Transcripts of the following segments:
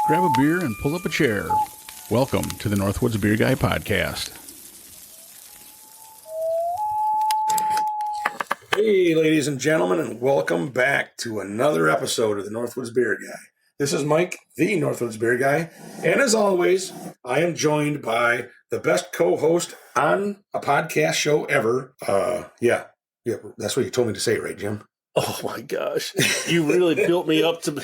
Grab a beer and pull up a chair. Welcome to the Northwoods Beer Guy podcast. Hey, ladies and gentlemen, and welcome back to another episode of the Northwoods Beer Guy. This is Mike, the Northwoods Beer Guy, and as always, I am joined by the best co-host on a podcast show ever. Yeah, that's what you told me to say, right, Jim? Oh my gosh. You really built me up to...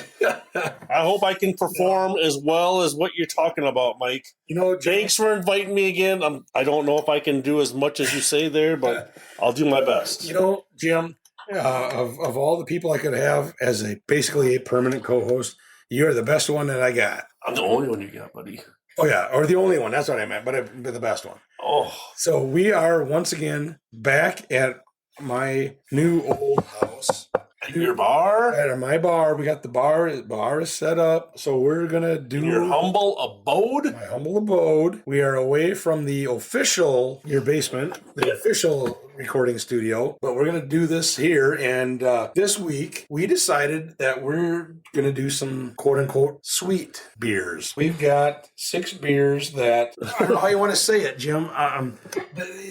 I hope I can perform as well as what you're talking about, Mike. You know, thanks for inviting me again. I don't know if I can do as much as you say there, but I'll do my best. You know, Jim, of all the people I could have as basically a permanent co-host, you're the best one that I got. I'm the only one you got, buddy. Oh, yeah, or the only one. That's what I meant, but the best one. Oh. So we are once again back at my new old house. At your bar? At my bar. We got the bar. The bar is set up. So we're going to do... Your humble abode? My humble abode. We are away from the official, your basement, the official recording studio. But we're going to do this here. And this week, we decided that we're going to do some quote-unquote sweet beers. We've got 6 beers that... I don't know how you want to say it, Jim.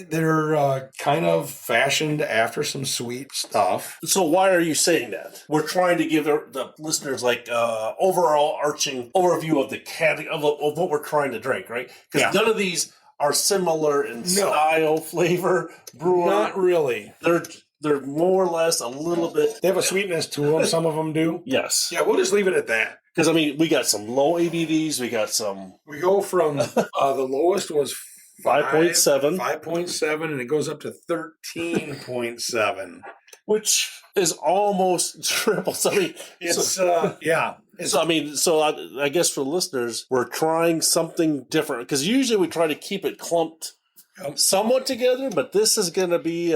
They're kind of fashioned after some sweet stuff. So why are you saying that? We're trying to give the listeners like overall arching overview of the of what we're trying to drink, right? Because none of these are similar in style, flavor, brewer. Not really. They're more or less a little bit. They have a sweetness to them. Some of them do. Yes. Yeah, we'll just leave it at that. Because I mean, we got some low ABVs. We got some. We go from the lowest was 5.7, 5.7, and it goes up to 13.7. Which is almost triple. So, I mean, it's, yeah. So I guess for listeners, we're trying something different. Because usually we try to keep it clumped somewhat together, but this is going to be,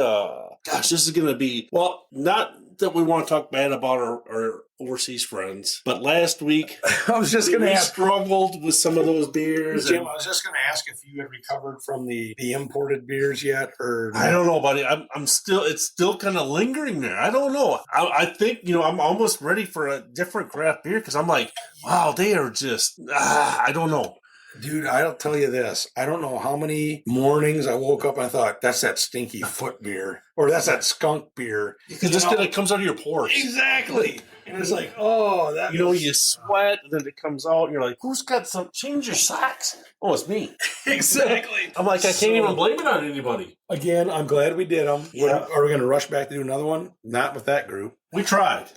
well, not that we want to talk bad about our overseas friends, but last week I was just going to ask, struggled with some of those beers. Jim, I was just going to ask if you had recovered from the imported beers yet, or I don't know, buddy. It's still kind of lingering there. I don't know. I think I'm almost ready for a different craft beer because I'm like, wow, they are just I don't know. Dude, I'll tell you this. I don't know how many mornings I woke up and I thought, that's that stinky foot beer. Or that's that skunk beer. Because this kind of comes out of your pores. Exactly. And it's like, oh, that you sweat, and then it comes out, and you're like, who's got some... Change your socks. Oh, it's me. Exactly. I'm like, I can't even blame it on anybody. Again, I'm glad we did them. Yeah. Are we going to rush back to do another one? Not with that group. We tried.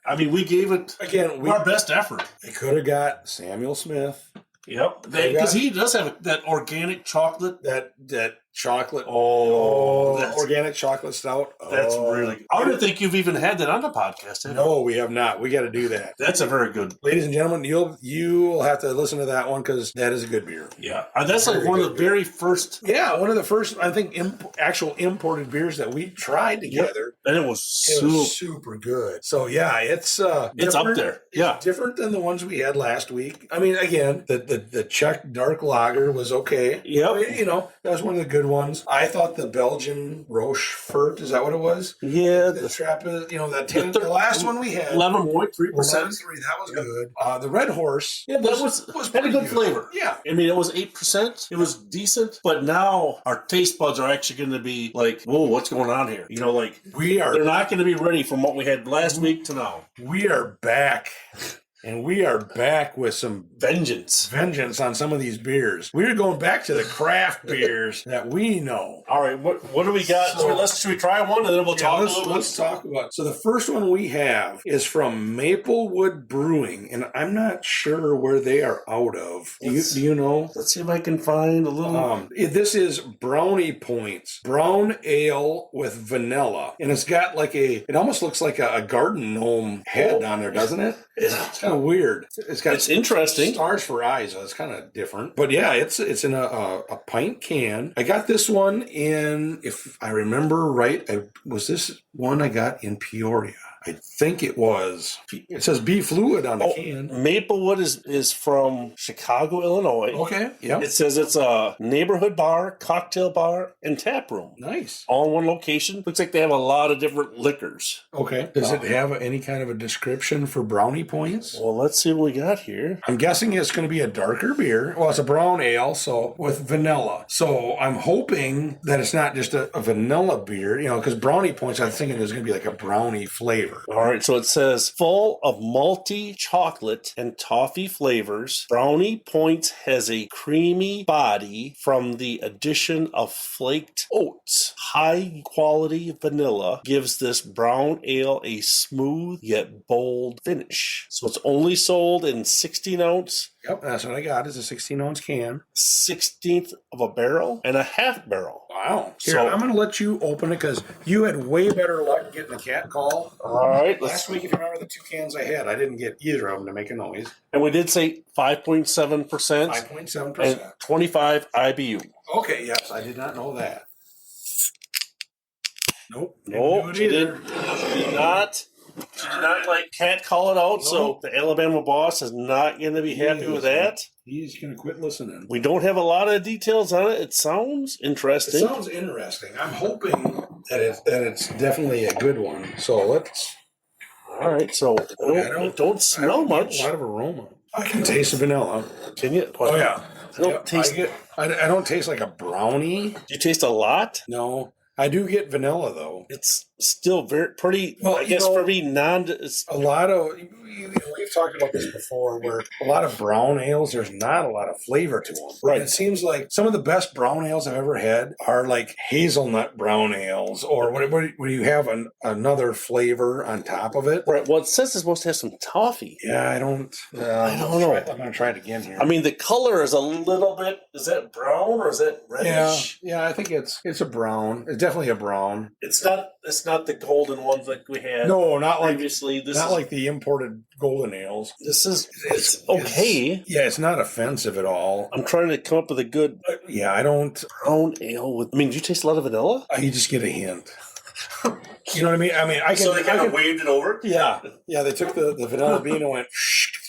I mean, we gave it our best effort. They could have got Samuel Smith. Yep, because he does have that organic chocolate. That chocolate. Organic chocolate stout. That's really good. I don't think you've even had that on the podcast. No, we have not. We got to do that. That's a very good. Ladies and gentlemen, you'll have to listen to that one because that is a good beer. Yeah, that's like one of the very first. Yeah, one of the first, I think, actual imported beers that we tried together. And it was super good. So yeah, it's up there. Yeah, it's different than the ones we had last week. I mean, again, the Czech dark lager was okay. Yeah, that was one of the good ones. I thought the Belgian Rochefort, is that what it was? Yeah, the last one we had, 11.3%. That was good. The Red Horse, that was had a good flavor. Yeah, I mean, it was 8%. It was decent, but now our taste buds are actually going to be like, whoa, what's going on here? They're not going to be ready from what we had last week to now. We are back. And we are back with some vengeance on some of these beers. We're going back to the craft beers that we know. All right, what do we got? Should we try one and then we'll talk a little bit? Let's talk about. So the first one we have is from Maplewood Brewing, and I'm not sure where they are out of. Do you know? Let's see if I can find a little. This is Brownie Points brown ale with vanilla, and it's got it almost looks like a garden gnome head on there, doesn't it? It's kind of weird. It's interesting. Stars for eyes. So it's kind of different. But yeah, it's in a pint can. I got this one in, if I remember right, was this one I got in Peoria. I think it was. It says Be Fluid on the can. Maplewood is from Chicago, Illinois. Okay, yeah. It says it's a neighborhood bar, cocktail bar, and tap room. Nice. All in one location. Looks like they have a lot of different liquors. Okay. Does it have any kind of a description for brownie points? Well, let's see what we got here. I'm guessing it's going to be a darker beer. Well, it's a brown ale, so with vanilla. So I'm hoping that it's not just a vanilla beer, because brownie points, I'm thinking there's going to be like a brownie flavor. All right, so it says full of malty chocolate and toffee flavors. Brownie Points has a creamy body from the addition of flaked oats. High quality vanilla gives this brown ale a smooth yet bold finish. So it's only sold in 16 ounce. Yep, that's what I got. Is a 16-ounce can. 16th of a barrel and a half barrel. Wow. Here, So I'm going to let you open it because you had way better luck getting a cat call. all right, Last week, if you remember the 2 cans I had, I didn't get either of them to make a noise. and we did say 5.7%, 5.7%. and 25 IBU. Okay, yes, I did not know that. Nope. No, didn't do it either. she did not. She did not can't call it out. No. So the Alabama boss is not going to be happy with that. He's going to quit listening. We don't have a lot of details on it. It sounds It interesting. sounds interesting. I'm hoping that it's definitely a good one. So let's. All right, so I don't smell much. A lot of aroma. I can taste the vanilla. Can you? Oh yeah. I don't taste. I don't taste like a brownie. Do you taste a lot? No, I do get vanilla though. It's still pretty. Well, I guess for me, A lot of we've talked about this before, where a lot of brown ales, there's not a lot of flavor to them. Right. It seems like some of the best brown ales I've ever had are like hazelnut brown ales, or where you have another flavor on top of it. Right. Well, it says it's supposed to have some toffee. Yeah, I don't know. I'm gonna try it again here. I mean, the color is a little bit. Is that brown or is that reddish? Yeah, I think it's a brown. It's definitely a brown. It's not the golden ones like we had. No, not like previously. like the imported golden ales. It's okay. It's not offensive at all. I'm trying to come up with a good Yeah, I don't. brown ale with. I mean, do you taste a lot of vanilla? You just get a hint. You know what I mean? I can. So they kind of waved it over. Yeah. They took the vanilla bean and went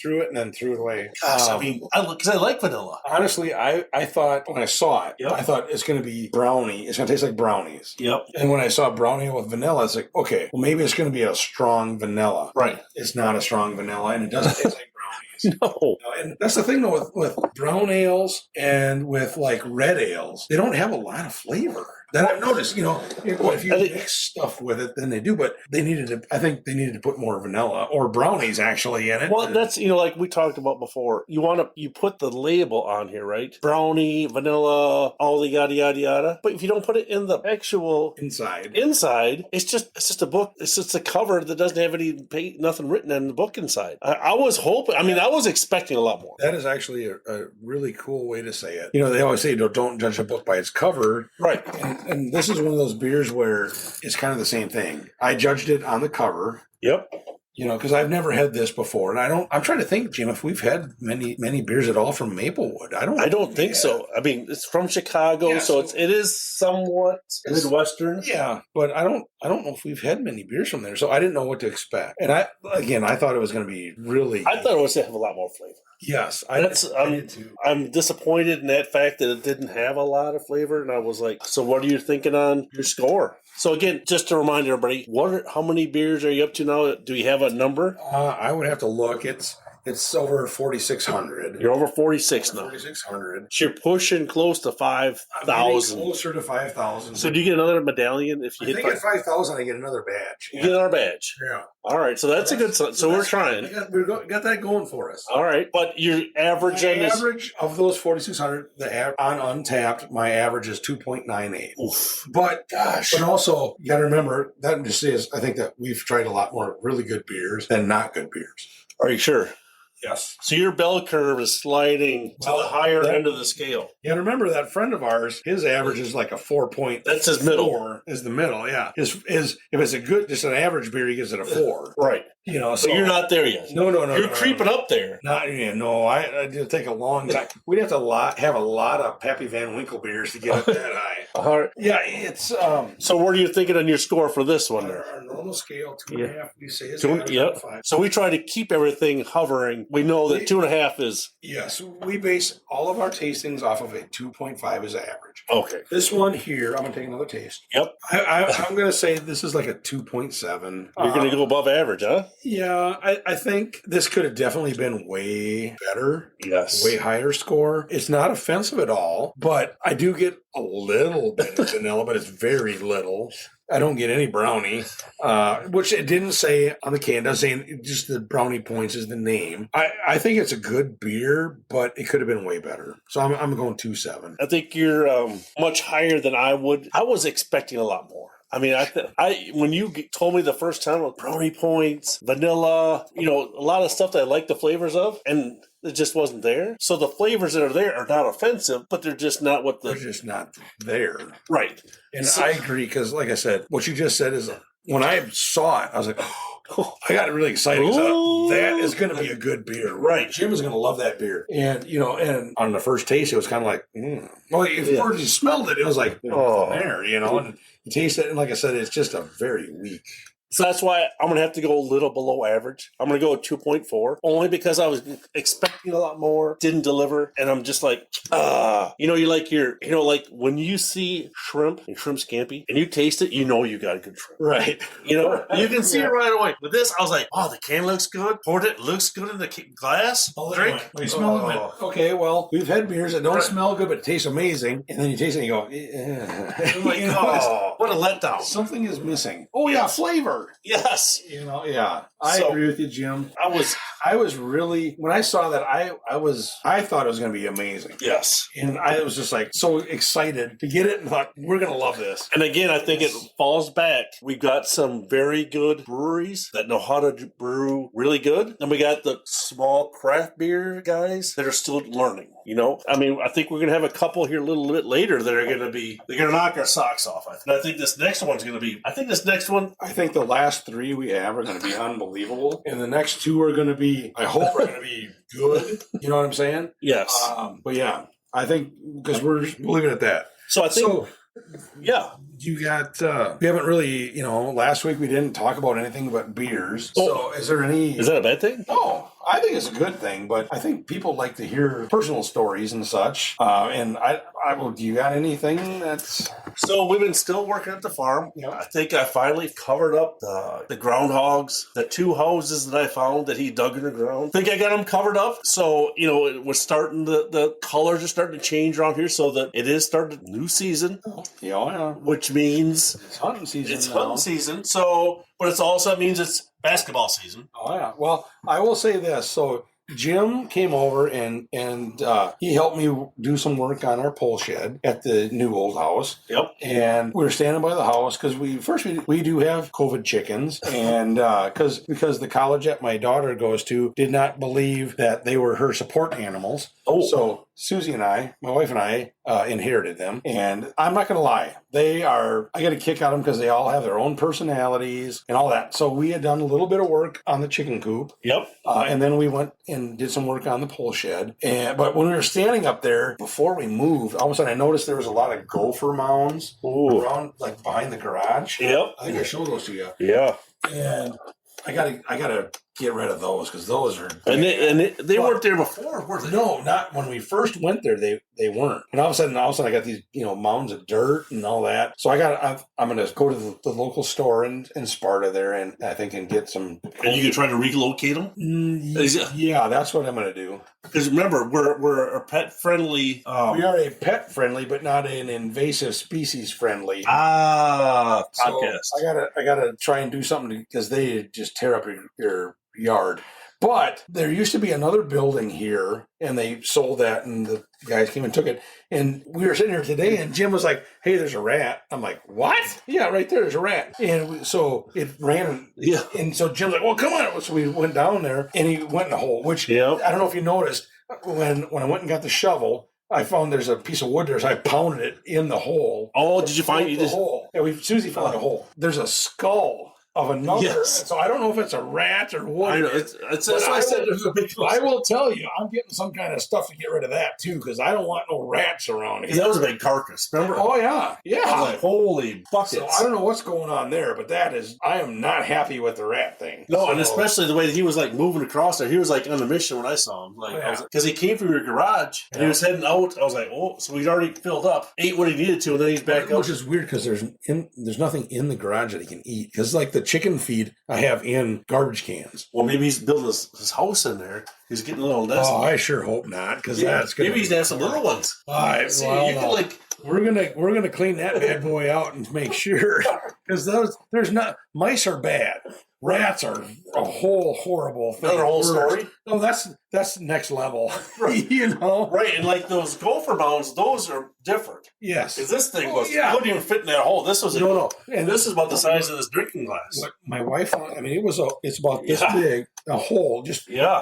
through it and then threw it away. Gosh, I mean, because I like vanilla. Honestly, I thought when I saw it, Yep. I thought it's going to be brownie. It's going to taste like brownies. Yep. And when I saw brownie with vanilla, it's like, okay, well maybe it's going to be a strong vanilla. Right. It's not a strong vanilla, and it doesn't taste like brownies. No. And that's the thing though with brown ales and with like red ales, they don't have a lot of flavor. That I've noticed, if you mix stuff with it, then they do. But I think they needed to put more vanilla or brownies actually in it. Well, that's like we talked about before. You put the label on here, right? Brownie, vanilla, all the yada yada yada. But if you don't put it in the actual inside, it's just a book. It's just a cover that doesn't have nothing written in the book inside. I was hoping. I mean, I was expecting a lot more. That is actually a really cool way to say it. They always say don't judge a book by its cover, right? And this is one of those beers where it's kind of the same thing. I judged it on the cover. Yep. Because I've never had this before, and I'm trying to think, Jim, if we've had many beers at all from Maplewood. I don't think so. I mean, it's from Chicago, so it is somewhat Midwestern. Yeah, but I don't know if we've had many beers from there, so I didn't know what to expect. And I thought it was going to be really. I thought it was going to have a lot more flavor. Yes, I did too. I'm disappointed in that fact that it didn't have a lot of flavor, and I was like, so what are you thinking on your score? So again, just to remind everybody, how many beers are you up to now? Do you have a number? I would have to look. It's over 4,600. You're over 46 now. 4,600. So you're pushing close to 5,000. Closer to 5,000. So do you get another medallion if you hit? I think at 5,000, I get another badge. You get another badge. Yeah. All right, so that's a good sign. So we're trying. We got that going for us. All right, but your average average of those 4,600 on Untappd, my average is 2.98. Oof. But also you got to remember that just is I think that we've tried a lot more really good beers than not good beers. Are you sure? Yes. So your bell curve is sliding to the higher end of the scale. Yeah, remember that friend of ours, his average is like a 4.4. That's his middle. Is the middle, yeah. If it's just an average beer, he gives it a 4. Right. So you're not there yet. No. You're creeping up there. I did take a long time. We'd have to have a lot of Pappy Van Winkle beers to get up that high. All right. Yeah, it's So what are you thinking on your score for this one? Our normal Aldo scale, 2.5. You say it's Yep. 5. So we try to keep everything hovering. We know that 2.5 is Yes, we base all of our tastings off of a 2.5 as average. okay. This one here, I'm gonna take another taste. Yep. I'm gonna say this is like a 2.7. You're going to go above average, huh? Yeah, I think this could have definitely been way better. Yes. Way higher score. It's not offensive at all, but I do get a little bit of vanilla, but it's very little. I don't get any brownie, which it didn't say on the can. It doesn't say just the brownie points is the name. I think it's a good beer, but it could have been way better. So I'm going 2.7. I think you're much higher than I would. I was expecting a lot more. I mean, when you told me the first time about brownie points, vanilla, a lot of stuff that I like the flavors of, and it just wasn't there. So the flavors that are there are not offensive, but they're just not what They're just not there. Right. And I agree, because like I said, what you just said is when I saw it, I was like, oh, I got really excited. That is going to be a good beer. Right. Jim is going to love that beer. And, and on the first taste, it was kind of like, Well, first you smelled it, it was like, there, and you taste it. And like I said, it's just a very weak. So that's why I'm going to have to go a little below average. I'm going to go with 2.4, only because I was expecting a lot more, didn't deliver, and I'm just like, like when you see shrimp and shrimp scampi and you taste it, you got good shrimp. Right. You can see it right away. With this, I was like, oh, the can looks good. Poured it, looks good in the glass. Drink. You smell it. Okay, well, we've had beers that don't smell good, but taste amazing. And then you taste it and you go, I'm like, what a letdown. Something is missing. Oh, yeah, flavor. Yes. I agree with you, Jim. I was really, when I saw that, I thought it was going to be amazing. Yes. And I was just like so excited to get it and thought, we're going to love this. And again, I think it falls back. We've got some very good breweries that know how to brew really good. And we got the small craft beer guys that are still learning. I think we're going to have a couple here a little bit later that are going to knock our socks off. I think this next one's going to be, I think the last 3 we have are going to be unbelievable. And the next 2 are going to be, I hope are going to be good. You know what I'm saying? Yes. But yeah, I think because we'll leave it at that. So I think, you got, we haven't really, last week we didn't talk about anything but beers. So is there any... Is that a bad thing? No, I think it's a good thing, but I think people like to hear personal stories and such. And do you got anything that's... So we've been still working at the farm. Yep. I think I finally covered up the groundhogs, the 2 houses that I found that he dug in the ground. I think I got them covered up. So, we're starting, the colors are starting to change around here so that it is starting new season. Yeah. Which means it's hunting season. It's hunting season. So, but it's also means it's basketball season. Oh, yeah. Well, I will say this. So Jim came over and he helped me do some work on our pole shed at the new old house. Yep. And we were standing by the house because we do have COVID chickens, and because the college that my daughter goes to did not believe that they were her support animals. Oh. So Susie and I, my wife and I, inherited them. And I'm not going to lie. I get a kick out of them because they all have their own personalities and all that. So we had done a little bit of work on the chicken coop. Yep. And then we went and did some work on the pole shed. But when we were standing up there, before we moved, all of a sudden I noticed there was a lot of gopher mounds around, like behind the garage. Yep. I think I showed those to you. Yeah. And I gotta get rid of those because those are. And they weren't there before, were they? No, not when we first went there. They weren't. And all of a sudden, I got these mounds of dirt and all that. So I'm gonna go to the local store in Sparta there, and I think and get some. And you can try to relocate them. Yeah, that's what I'm gonna do. Because remember, we're a pet friendly. We are a pet friendly, but not an invasive species friendly. Podcast. So I gotta try and do something because they just tear up your yard. But there used to be another building here, and they sold that, and the guys came and took it. And we were sitting here today, and Jim was like, "Hey, there's a rat." I'm like, "What?" "Yeah, right there's a rat." And so it ran. Yeah. And so Jim's like, "Well, come on." So we went down there, and he went in a hole, which I don't know if you noticed. When I went and got the shovel, I found there's a piece of wood there, so I pounded it in the hole. Oh, did you find the hole? Yeah, Susie found a hole. There's a skull of another. Yes. So I don't know if it's a rat or what. I know. It's that's why I said there's a big. I will tell you, I'm getting some kind of stuff to get rid of that too, because I don't want no rats around here. That was a big carcass. Remember? Oh yeah, yeah. I was like, holy buckets! So I don't know what's going on there, but I am not happy with the rat thing. No, and especially the way that he was like moving across there. He was like on a mission when I saw him. Like, because he came from your garage and he was heading out. I was like, oh, so he'd already filled up, ate what he needed to, and then he's back out. Which is weird because there's nothing in the garage that he can eat. Because like the chicken feed I have in garbage cans. Well, maybe he's building his house in there. He's getting a little nest. Oh, I sure hope not, because that's gonna maybe he's gonna have some little ones. We're gonna clean that bad boy out and make sure, because mice are bad. Rats are a whole horrible thing. Another whole story. No, that's next level. You know, right? And like those gopher mounds, those are different. Yes, because this thing wouldn't even fit in that hole. This was and this is about the size of this drinking glass. What my wife, I mean, it's about this big, a hole.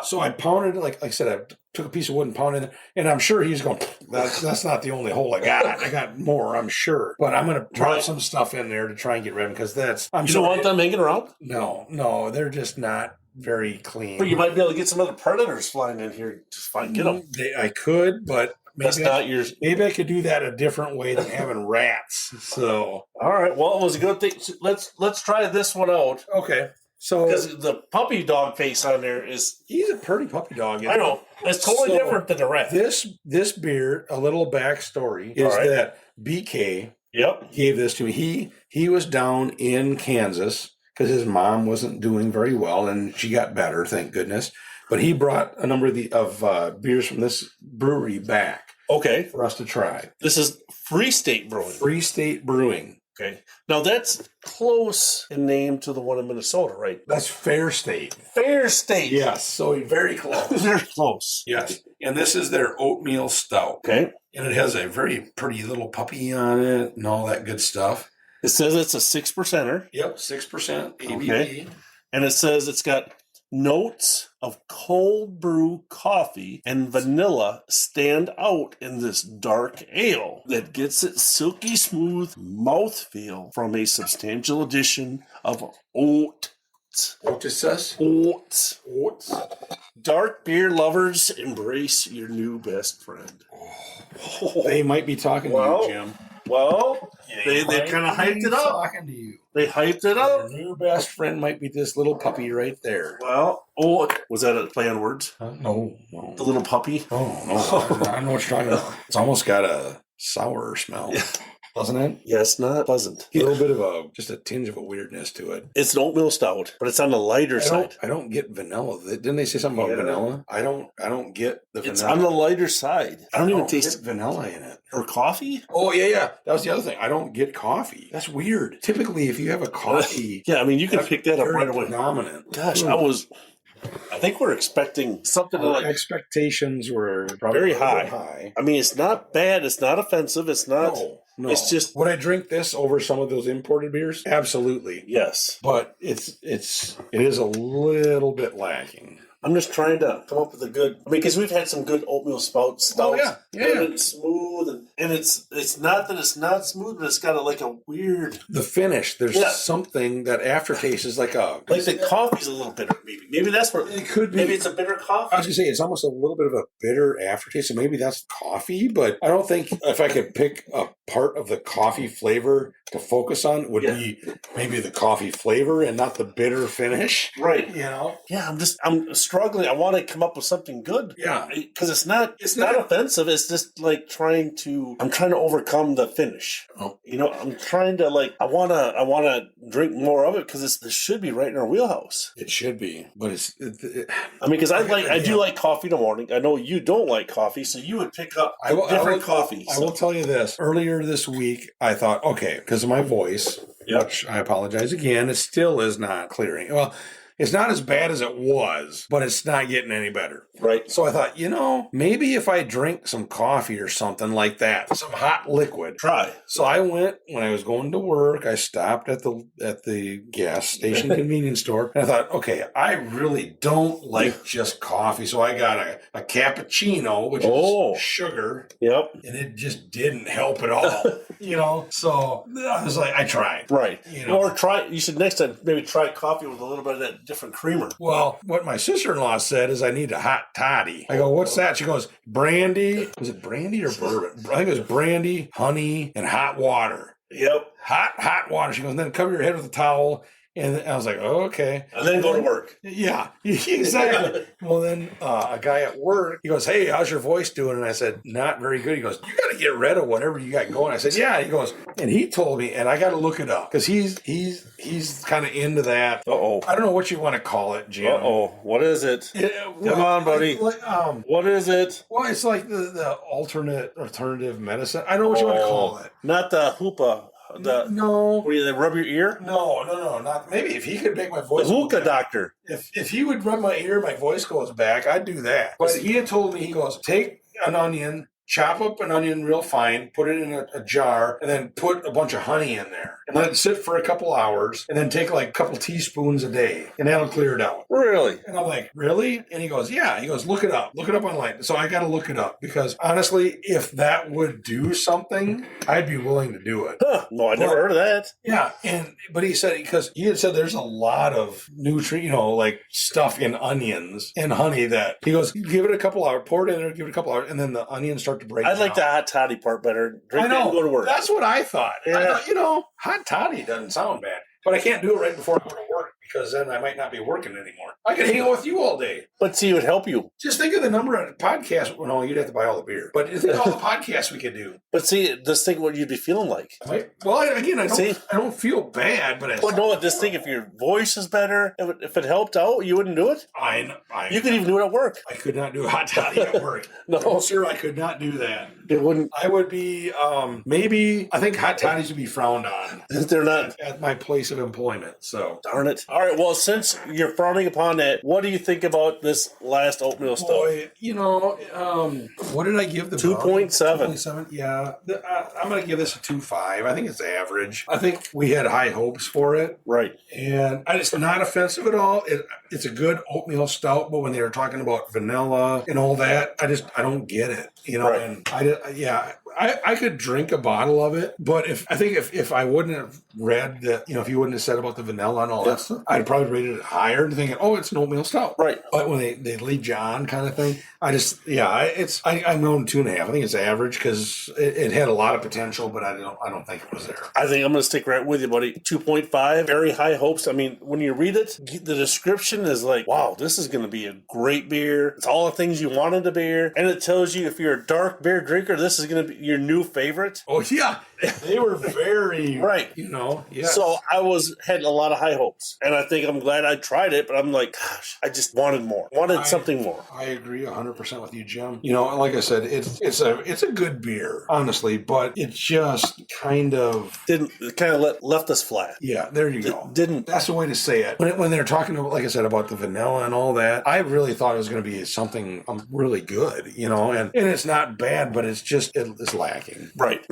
So I pounded it like I said. I took a piece of wood and pounded it, and I'm sure he's going. That's not the only hole I got. I got more, I'm sure, but I'm going to drop some stuff in there to try and get rid of it, because you don't want them hanging around. No, they're just not very clean. But you might be able to get some other predators flying in here to get them. I could, but that's not yours. Maybe I could do that a different way than having rats. So, all right. Well, it was a good thing. Let's try this one out. Okay. So, because the puppy dog face on there he's a pretty puppy dog. I know. It's totally different than the rat. This beer, a little backstory, is that BK gave this to me. He was down in Kansas because his mom wasn't doing very well, and she got better, thank goodness. But he brought a number of beers from this brewery back. Okay. For us to try. This is Free State Brewing. Free State Brewing. Okay. Now that's close in name to the one in Minnesota, right? That's Fair State. Fair State. Yes. So very close. Very close. Yes. And this is their Oatmeal Stout. Okay. And it has a very pretty little puppy on it and all that good stuff. It says it's a 6%er. Yep, 6% ABV. Okay. And it says it's got notes of cold brew coffee and vanilla stand out in this dark ale that gets its silky smooth mouthfeel from a substantial addition of oats. What it says? Oats. Dark beer lovers, embrace your new best friend. They might be talking to you, Jim. Well, they kind of hyped it up. Talking to you. They hyped it up. Your new best friend might be this little puppy right there. Well, was that a play on words? No. The little puppy? Oh, no. I know what you're talking about. It's almost got a sour smell. Doesn't it? Yeah, it's not pleasant. A little bit of just a tinge of a weirdness to it. It's an oatmeal stout, but it's on the lighter side. I don't get vanilla. Didn't they say something about vanilla? I don't get the vanilla. It's on the lighter side. I don't even taste vanilla in it. Or coffee? Oh, yeah. That was the other thing. I don't get coffee. That's weird. Typically, if you have a coffee... yeah, I mean, you can pick that up right away. Dominant. Gosh, I think we're expecting something like... Expectations were probably very high. I mean, it's not bad. It's not offensive. It's not... No. It's just... Would I drink this over some of those imported beers? Absolutely. Yes. But it is a little bit lacking. I'm just trying to come up with a good... I mean, because we've had some good oatmeal stouts. Oh, yeah. And it's smooth. And it's not that it's not smooth, but it's got a weird... The finish. There's something that aftertaste is like a... Like the coffee's a little bitter, maybe. Maybe that's what... It could be. Maybe it's a bitter coffee. I was going to say, it's almost a little bit of a bitter aftertaste, so maybe that's coffee, but I don't think if I could pick a part of the coffee flavor to focus on, would be maybe the coffee flavor and not the bitter finish. Right. You know? Yeah, I'm struggling. I want to come up with something good. Yeah. Because it's not offensive. It's just like I'm trying to overcome the finish. Oh. You know, I'm trying to I want to drink more of it because this should be right in our wheelhouse. It should be, but I mean, because I do like coffee in the morning. I know you don't like coffee, so you would pick up different coffees. I will tell you this. Earlier this week, I thought, okay, because of my voice, which I apologize again, it still is not clearing. Well, it's not as bad as it was, but it's not getting any better. Right. So I thought, maybe if I drink some coffee or something like that, some hot liquid. Try. So I went, when I was going to work, I stopped at the gas station convenience store, and I thought, okay, I really don't like just coffee. So I got a cappuccino, which is sugar. Yep. And it just didn't help at all, So I was like, I tried. Right. Or you should next time maybe try coffee with a little bit of that different creamer. Well, what my sister-in-law said is I need a hot toddy. I go, what's that? She goes, brandy. Was it brandy or bourbon? I think it was brandy, honey, and hot water. Yep. Hot water. She goes, and then cover your head with a towel. And I was like, oh, okay. And then go to work. Yeah, exactly. Well, then a guy at work, he goes, hey, how's your voice doing? And I said, not very good. He goes, you got to get rid of whatever you got going. I said, yeah. He goes, and he told me, and I got to look it up because he's kind of into that. Uh-oh. I don't know what you want to call it, Jim. Uh-oh. What is it? Come on, buddy. What is it? Well, it's like the alternative medicine. I don't know what you want to call it. Not the hoopah. No. Where they rub your ear? No, not maybe if he could make my voice. The hookah doctor. If he would rub my ear, my voice goes back. I'd do that. But he had told me, he goes, take an onion, chop up an onion real fine, put it in a jar, and then put a bunch of honey in there. And let it sit for a couple hours, and then take like a couple teaspoons a day, and that'll clear it out. Really? And I'm like, really? And he goes, yeah. He goes, look it up. Look it up online. So I got to look it up because honestly, if that would do something, I'd be willing to do it. Huh. No, I never heard of that. Yeah. But he said, because he had said there's a lot of nutrient, like stuff in onions and honey that he goes, give it a couple hours, pour it in there, give it a couple hours, and then the onions start to break I down. like the hot toddy part better. Drink that and go to work. That's what I thought. Yeah. I thought, hot toddy doesn't sound bad. But I can't do it right before I go to work because then I might not be working anymore. I could hang out with you all day. But see, it would help you. Just think of the number of podcasts. Well, no, you'd have to buy all the beer. But think of all the podcasts we could do. But see, just think what you'd be feeling like. I don't feel bad, but just think if your voice is better, if it helped out, you wouldn't do it? You could even do it at work. I could not do a hot toddy at work. No, sir, I could not do that. It wouldn't. I would be, I think hot toddies would be frowned on. They're not. At my place of employment, so. Darn it. All right, well, since you're frowning upon that, what do you think about this last oatmeal stuff? Boy, what did I give the 2.7. 2.7? Yeah. I'm going to give this a 2.5. I think it's average. I think we had high hopes for it. Right. And it's not offensive at all. It's a good oatmeal stout, but when they were talking about vanilla and all that, I don't get it. Right. And I could drink a bottle of it, but if I wouldn't have read that, if you wouldn't have said about the vanilla and all that stuff, I'd probably rated it higher thinking, oh, it's an oatmeal stout. Right. But when they lead you on kind of thing, I'm going 2.5. I think it's average because it had a lot of potential, but I don't think it was there. I think I'm going to stick right with you, buddy. 2.5, very high hopes. I mean, when you read it, the description is like, wow, this is going to be a great beer. It's all the things you want in a beer. And it tells you if you're a dark beer drinker, this is going to be your new favorite. Oh, yeah. They were very, right. Yeah. So I had a lot of high hopes. And I think I'm glad I tried it, but I'm like, gosh, I just wanted more. Something more. I agree 100% with you, Jim. Like I said, it's a good beer, honestly, but it just left us flat. Yeah, there you go. That's the way to say it. When they're talking about, like I said, about the vanilla and all that, I really thought it was going to be something really good, and it's not bad, but it's just it's lacking. Right.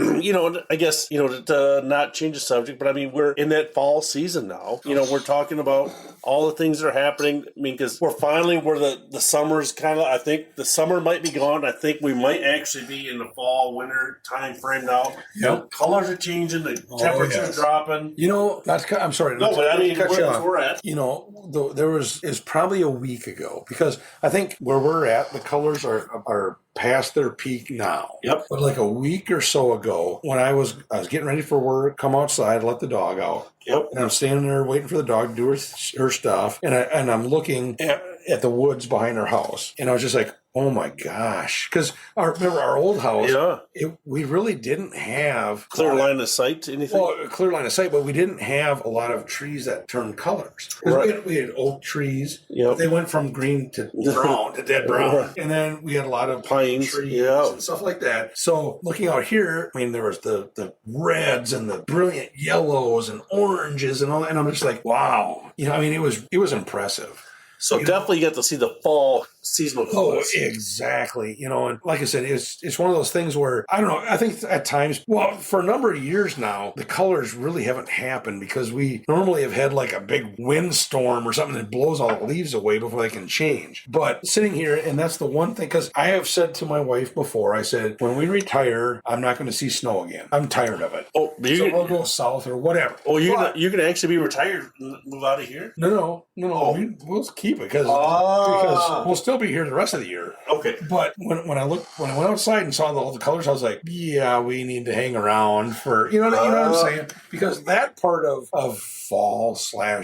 I guess, to not change the subject, but I mean, we're in that fall season now. We're talking about all the things that are happening. I mean, because we're finally where the summer's I think the summer might be gone. I think we might actually be in the fall, winter time frame now. Yep. Colors are changing. The temperature's dropping. I'm sorry. No, but I mean, where we're at. It's probably a week ago because I think where we're at, the colors are past their peak now. Yep. But like a week or so ago, when I was getting ready for work, come outside, let the dog out. Yep. And I'm standing there waiting for the dog to do her stuff, and I'm looking at the woods behind her house, and I was just like, oh my gosh. Because remember our old house, we really didn't have clear line of sight, anything? Well, a clear line of sight, but we didn't have a lot of trees that turned colors. Right. We had oak trees. But they went from green to brown, to dead brown. And then we had a lot of pines trees and stuff like that. So looking out here, I mean, there was the reds and the brilliant yellows and oranges and all that. And I'm just like, wow. You know, I mean, it was impressive. So definitely you get to see the fall seasonal colors. Oh, exactly. You know, and like I said, it's one of those things where, I don't know, I think at times, well, for a number of years now, the colors really haven't happened because we normally have had like a big windstorm or something that blows all the leaves away before they can change. But sitting here, and that's the one thing, because I have said to my wife before, I said, when we retire, I'm not going to see snow again. I'm tired of it. Oh, so we'll go south or whatever. Oh, you're going to actually be retired and move out of here? No. We'll keep it because we'll still be here the rest of the year. Okay. But when I went outside and saw all the colors, I was like, yeah, we need to hang around for, you know what I'm saying? Because that part of fall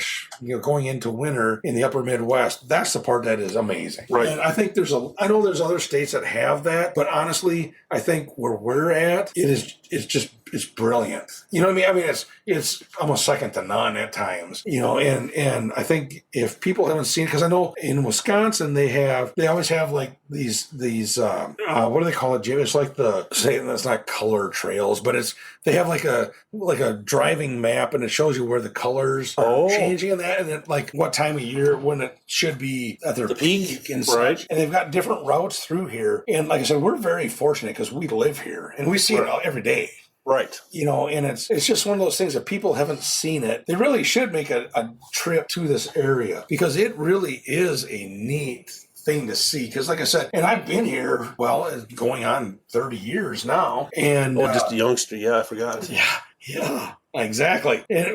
/ going into winter in the upper Midwest, that's the part that is amazing. Right. And I think I know there's other states that have that, but honestly, I think where we're at, it's brilliant. You know what I mean? I mean, it's almost second to none at times, you know, and I think if people haven't seen it, because I know in Wisconsin, they always have like these what do they call it, Jim? It's like that's not color trails, but they have like a driving map, and it shows you where the colors are changing and that, and then like what time of year when it should be at their peak and such. Right. And they've got different routes through here. And like I said, we're very fortunate because we live here and we see it every day. Right. You know, and it's just one of those things that people haven't seen it. They really should make a trip to this area because it really is a neat thing to see. Because like I said, and I've been here, going on 30 years now. And just a youngster. Yeah, I forgot. Yeah. Exactly. And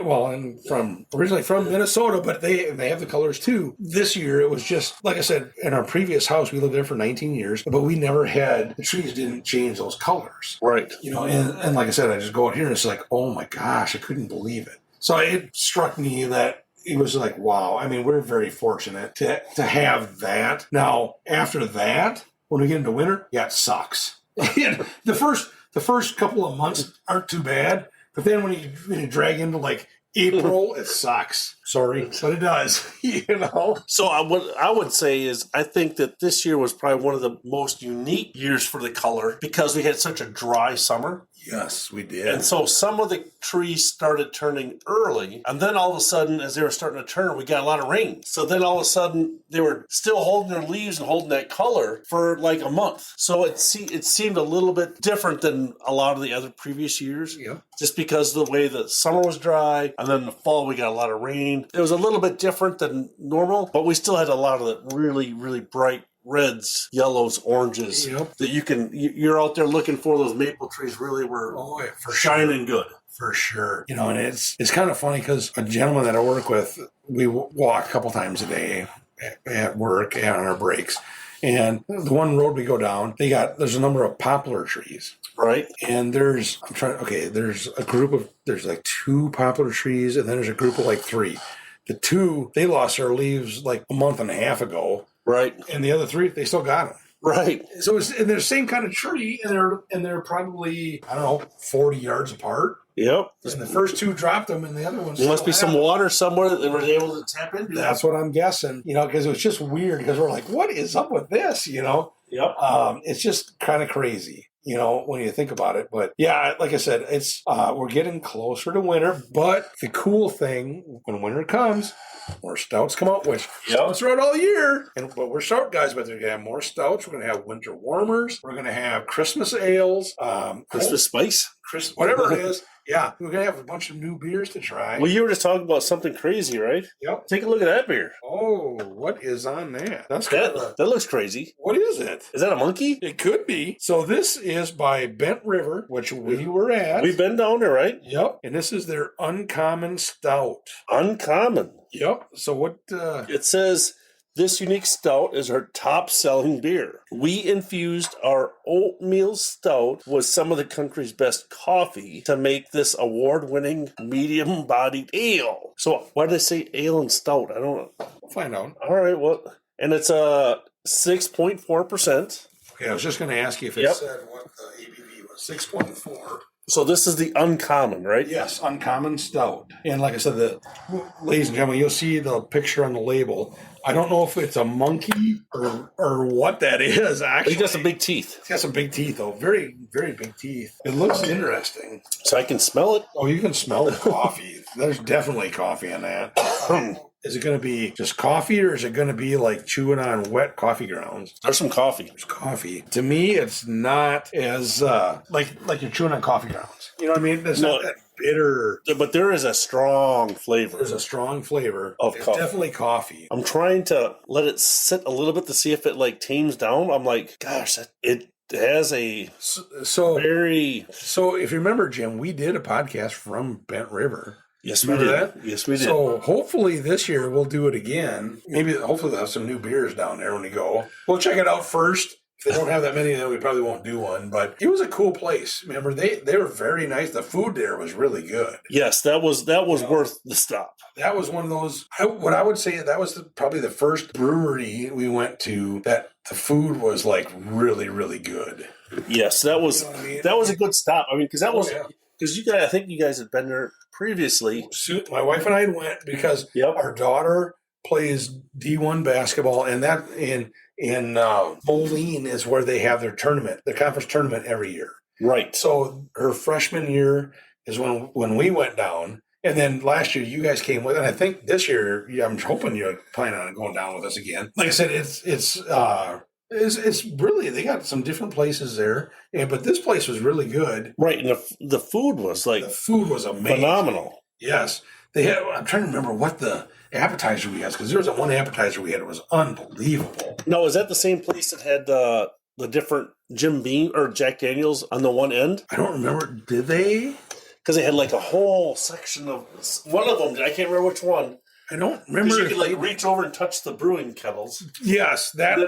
originally from Minnesota, but they have the colors too. This year it was just, like I said, in our previous house, we lived there for 19 years, but we never had, the trees didn't change those colors. Right. You know, and like I said, I just go out here and it's like, oh my gosh, I couldn't believe it. So it struck me that it was like, wow. I mean, we're very fortunate to have that. Now, after that, when we get into winter, it sucks. The first couple of months aren't too bad. But then when you drag into like April, it sucks. Sorry, but it does. You know. So what I would say is I think that this year was probably one of the most unique years for the color because we had such a dry summer. Yes, we did. And so some of the trees started turning early, and then all of a sudden, as they were starting to turn, we got a lot of rain. So then all of a sudden, they were still holding their leaves and holding that color for like a month. So it seemed a little bit different than a lot of the other previous years. Yeah. Just because of the way the summer was dry, and then in the fall we got a lot of rain. It was a little bit different than normal, but we still had a lot of the really, really bright reds, yellows, oranges that you're out there looking for. Those maple trees really were shining good. For sure. You know, and it's kind of funny because a gentleman that I work with, we walk a couple times a day at work and on our breaks. And the one road we go down, there's a number of poplar trees. Right. And there's like 2 poplar trees, and then there's a group of like 3. The 2, they lost their leaves like a month and a half ago. Right. And the other 3, they still got them. Right. So they're the same kind of tree, and they're probably, I don't know, 40 yards apart. Yep. And the first 2 dropped them, and the other ones. There must be some water somewhere that they were able to tap into. That's what I'm guessing. You know, because it was just weird. Because we're like, what is up with this? You know. Yep. It's just kind of crazy. You know, when you think about it. But yeah, like I said, it's we're getting closer to winter. But the cool thing, when winter comes, more stouts come out, which stouts are out all year. But we're stout guys, but they're going to have more stouts. We're going to have winter warmers. We're going to have Christmas ales. Christmas spice? Whatever it is. Yeah, we're going to have a bunch of new beers to try. Well, you were just talking about something crazy, right? Yep. Take a look at that beer. Oh, what is on that? That looks crazy. What is it? Is that a monkey? It could be. So this is by Bent River, which we were at. We've been down there, right? Yep. And this is their Uncommon Stout. Uncommon? Yep. So what? It says... This unique stout is our top-selling beer. We infused our oatmeal stout with some of the country's best coffee to make this award-winning medium-bodied ale. So why do they say ale and stout? I don't know. We'll find out. All right, well, and it's 6.4%. Okay, I was just going to ask you if it Yep. said what the ABV was. 6.4. So this is the uncommon, right? Yes, uncommon stout. And like I said, ladies and gentlemen, you'll see the picture on the label. I don't know if it's a monkey or what that is, actually. He got some big teeth. It's got some big teeth, though. Very, very big teeth. It looks interesting. So I can smell it. Oh, you can smell the coffee. There's definitely coffee in that. Is it going to be just coffee, or is it going to be like chewing on wet coffee grounds? There's some coffee. There's coffee. To me, it's not as like you're chewing on coffee grounds. You know what I mean? It's not that bitter. But there is a strong flavor. There's a strong flavor of it's coffee. Definitely coffee. I'm trying to let it sit a little bit to see if it like tames down. I'm like, gosh, it has a very. So if you remember, Jim, we did a podcast from Bent River. Yes, we remember did. That? Yes, we did. So hopefully this year we'll do it again. Hopefully they'll have some new beers down there when we go. We'll check it out first. If they don't have that many, then we probably won't do one. But it was a cool place. Remember, they were very nice. The food there was really good. Yes, that was worth the stop. That was one of those. What I would say that was probably the first brewery we went to that the food was like really, really good. Yes, that was that was a good stop. I mean, because that was because you guys. I think you guys had been there previously. My wife and I went because our daughter plays D1 basketball, and that in Moline is where they have their tournament, the conference tournament every year. Right. So her freshman year is when we went down, and then last year you guys came with, and I think this year I'm hoping you're planning on going down with us again. Like I said, it's really, they got some different places there, but this place was really good. Right, and the food was amazing, phenomenal. Yes, I'm trying to remember what the appetizer we had, because there was one appetizer we had. It was unbelievable. No, is that the same place that had the different Jim Beam or Jack Daniels on the one end? I don't remember. Did they? Because they had like a whole section of one of them. I can't remember which one. I don't remember. You could like reach over and touch the brewing kettles. Yes, that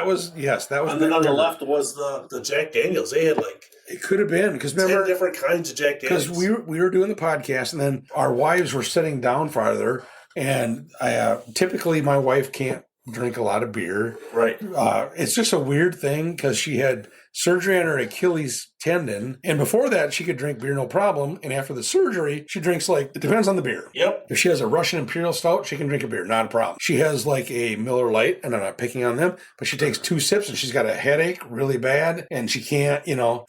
was. And then on the left was the Jack Daniels. They had like. It could have been because remember 10 different kinds of Jack Daniels. Because we were doing the podcast, and then our wives were sitting down farther, and typically my wife can't drink a lot of beer. Right. It's just a weird thing because she had surgery on her Achilles tendon, and before that she could drink beer no problem, and after the surgery she drinks it depends on the beer. Yep. If she has a Russian Imperial Stout, she can drink a beer, not a problem. She has like a Miller Lite, and I'm not picking on them, but she takes 2 sips and she's got a headache really bad, and she can't,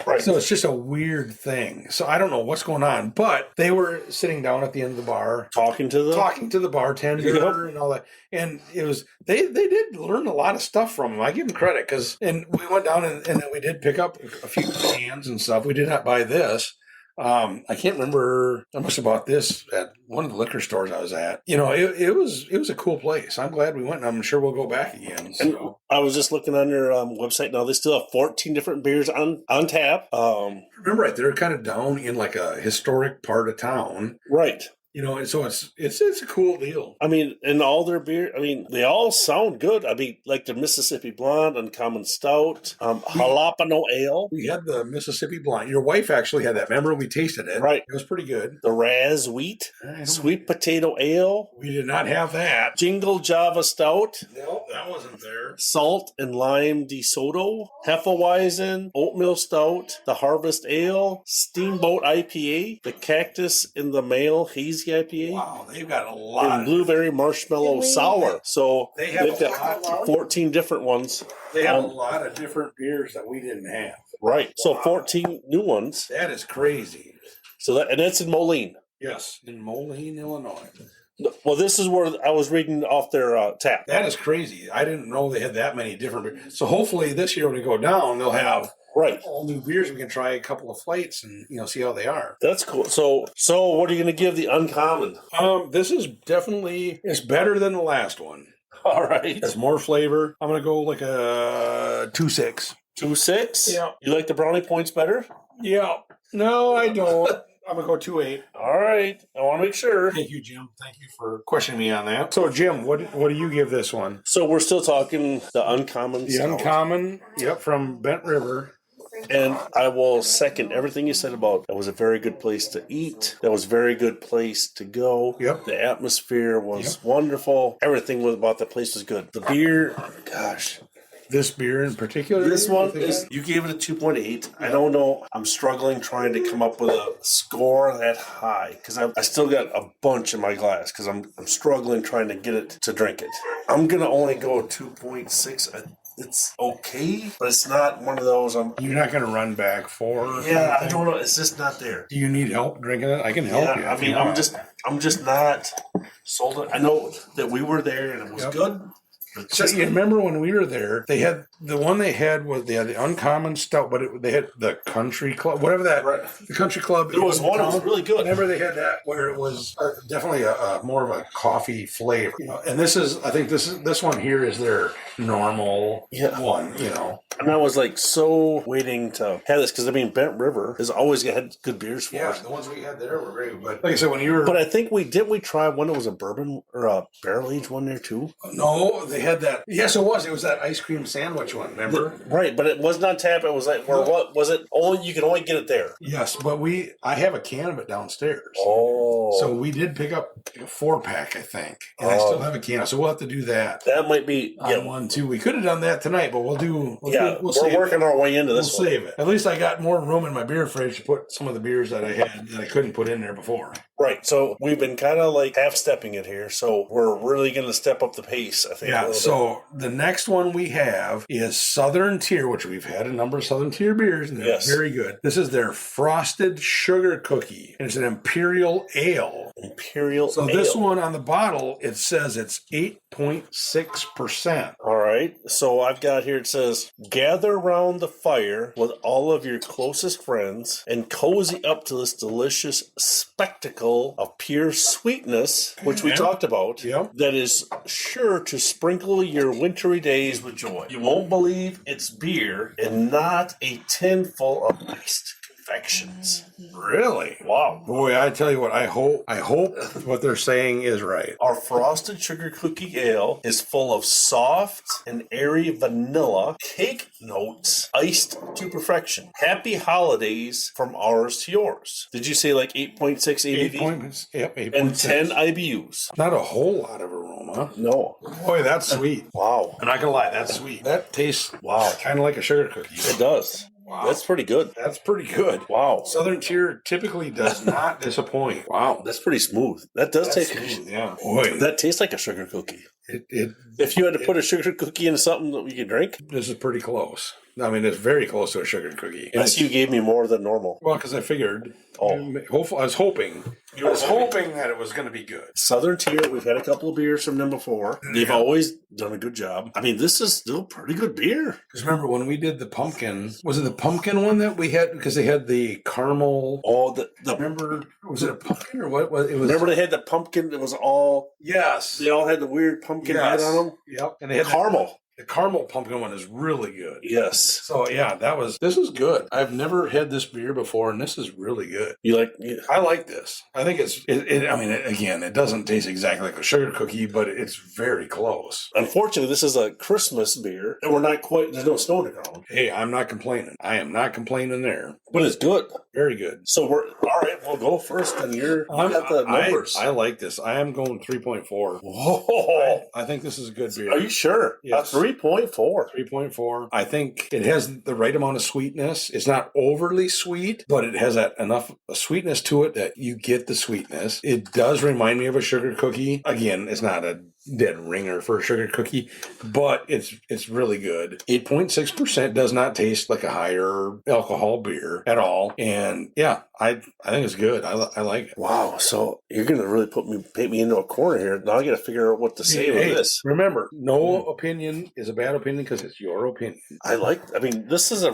Right. So it's just a weird thing. So I don't know what's going on, but they were sitting down at the end of the bar talking to the bartender and all that, and it was they did learn a lot of stuff from them. I give them credit and we went down and then we did pick up a few cans and stuff. We did not buy this. I can't remember. I must have bought this at one of the liquor stores I was at. It was a cool place. I'm glad we went, and I'm sure we'll go back again. So. And I was just looking on their website now. They still have 14 different beers on tap. Remember, right, they're kind of down in like a historic part of town, right? And so it's a cool deal. I mean, and all their beer, I mean, they all sound good. I mean, like the Mississippi Blonde, Uncommon Stout, Jalapeno Ale. We had the Mississippi Blonde. Your wife actually had that. Remember, we tasted it. Right. It was pretty good. The Raz Wheat, Sweet Potato Ale. We did not have that. Jingle Java Stout. No, that wasn't there. Salt and Lime De Soto. Hefeweizen, Oatmeal Stout, the Harvest Ale, Steamboat IPA, the Cactus in the Mail Hazy IPA. Wow, they've got a lot. And Blueberry Marshmallow Sour. So they've got 14 different ones. They have a lot of different beers that we didn't have. Right. So 14 new ones. That is crazy. So that's in Moline. Yes, in Moline, Illinois. Well, this is where I was reading off their tap. That is crazy. I didn't know they had that many different beers. So hopefully this year when we go down, they'll have all new beers. We can try a couple of flights and see how they are. That's cool. So what are you going to give the Uncommon? This is definitely it's better than the last one. All right, it's more flavor. I'm going to go like a 2.6. 2.6. Yeah. You like the brownie points better? Yeah. No, I don't. I'm going to go 2.8. All right. I want to make sure. Thank you, Jim. Thank you for questioning me on that. So, Jim, what do you give this one? So we're still talking the Uncommon. The Uncommon, from Bent River. And I will second everything you said about that was a very good place to eat. That was a very good place to go. Yep. The atmosphere was wonderful. Everything about the place was good. The beer, gosh. This beer in particular? This one is, you gave it a 2.8. I don't know. I'm struggling trying to come up with a score that high because I still got a bunch in my glass because I'm struggling trying to get it to drink it. I'm going to only go 2.6. It's okay, but it's not one of those. You're not going to run back for? Yeah, I don't know. It's just not there. Do you need help drinking it? I can help you. I mean, I'm just not sold. I know that we were there and it was good. So you remember when we were there, they had the the Uncommon Stout, but they had the Country Club, whatever that, right. The Country Club. There was one that was really good. Remember they had that where it was definitely a more of a coffee flavor. And I think this one here is their normal one, And I was like so waiting to have this because Bent River has always had good beers for us. The ones we had there were great. But like I said, when you were, but I think we try one that was a bourbon or a barrel aged one there too. No, they had that. Yes, it was. It was that ice cream sandwich one. Remember? Right, but it wasn't on tap. It was like, what was it? Only you can only get it there. Yes, but I have a can of it downstairs. Oh, so we did pick up a 4-pack, I think, and I still have a can. So we'll have to do that. That might be one too. We could have done that tonight, but we'll we're working our way into this. We'll save it. At least I got more room in my beer fridge to put some of the beers that I had that I couldn't put in there before. Right. So we've been kind of like half-stepping it here. So we're really going to step up the pace, I think. Yeah. So the next one we have is Southern Tier, which we've had a number of Southern Tier beers, and they're very good. This is their Frosted Sugar Cookie, and it's an Imperial Ale. So this one on the bottle, it says it's 8.6%. All right. So I've got here, it says, gather round the fire with all of your closest friends and cozy up to this delicious spectacle of pure sweetness, which we talked about, that is sure to sprinkle your wintry days with joy. You won't believe it's beer and not a tin full of iced confections. Really? Wow. Boy, I tell you what, I hope what they're saying is right. Our Frosted Sugar Cookie Ale is full of soft and airy vanilla cake notes, iced to perfection. Happy holidays from ours to yours. Did you say like 8.6 ABV? 8.6. And 10 IBUs. Not a whole lot of aroma. No. Boy, that's sweet. Wow. I'm not going to lie, that's sweet. That tastes kind of like a sugar cookie. It does. Wow. That's pretty good. That's pretty good. Wow. Southern Tier typically does not disappoint. Wow. That's pretty smooth. That does taste smooth. Yeah. Boy. That tastes like a sugar cookie. If you had to put a sugar cookie into something that you could drink? This is pretty close. I mean, it's very close to a sugar cookie. Yes, you gave me more than normal. Well, because I figured. I was hoping. I was hoping that it was going to be good. Southern Tier, we've had a couple of beers from them before. They've always done a good job. I mean, this is still pretty good beer. Because remember when we did the pumpkin, was it the pumpkin one that we had? Because they had the caramel. Oh, remember, was it a pumpkin or what? It was. Remember they had the pumpkin? It was all. Yes. They all had the weird pumpkin head on them? Yep. And they had caramel. The caramel pumpkin one is really good. Yes. So yeah, this is good. I've never had this beer before, and this is really good. I like this. I think it doesn't taste exactly like a sugar cookie, but it's very close. Unfortunately, this is a Christmas beer, and we're not quite. There's no snow on the ground. Hey, I'm not complaining. I am not complaining there. But it's good. Very good. So we're all right. We'll go first, and you got the numbers. I like this. I am going 3.4. Whoa! I think this is a good beer. Are you sure? Yes. 3.4. 3.4. I think it has the right amount of sweetness. It's not overly sweet, but it has enough sweetness to it that you get the sweetness. It does remind me of a sugar cookie. Again, it's not a dead ringer for a sugar cookie, but it's really good. 8.6% does not taste like a higher alcohol beer at all, and yeah, I think it's good. I like it. Wow, so you're gonna really paint me into a corner here. Now I got to figure out what to say with this. Remember, no opinion is a bad opinion because it's your opinion. This is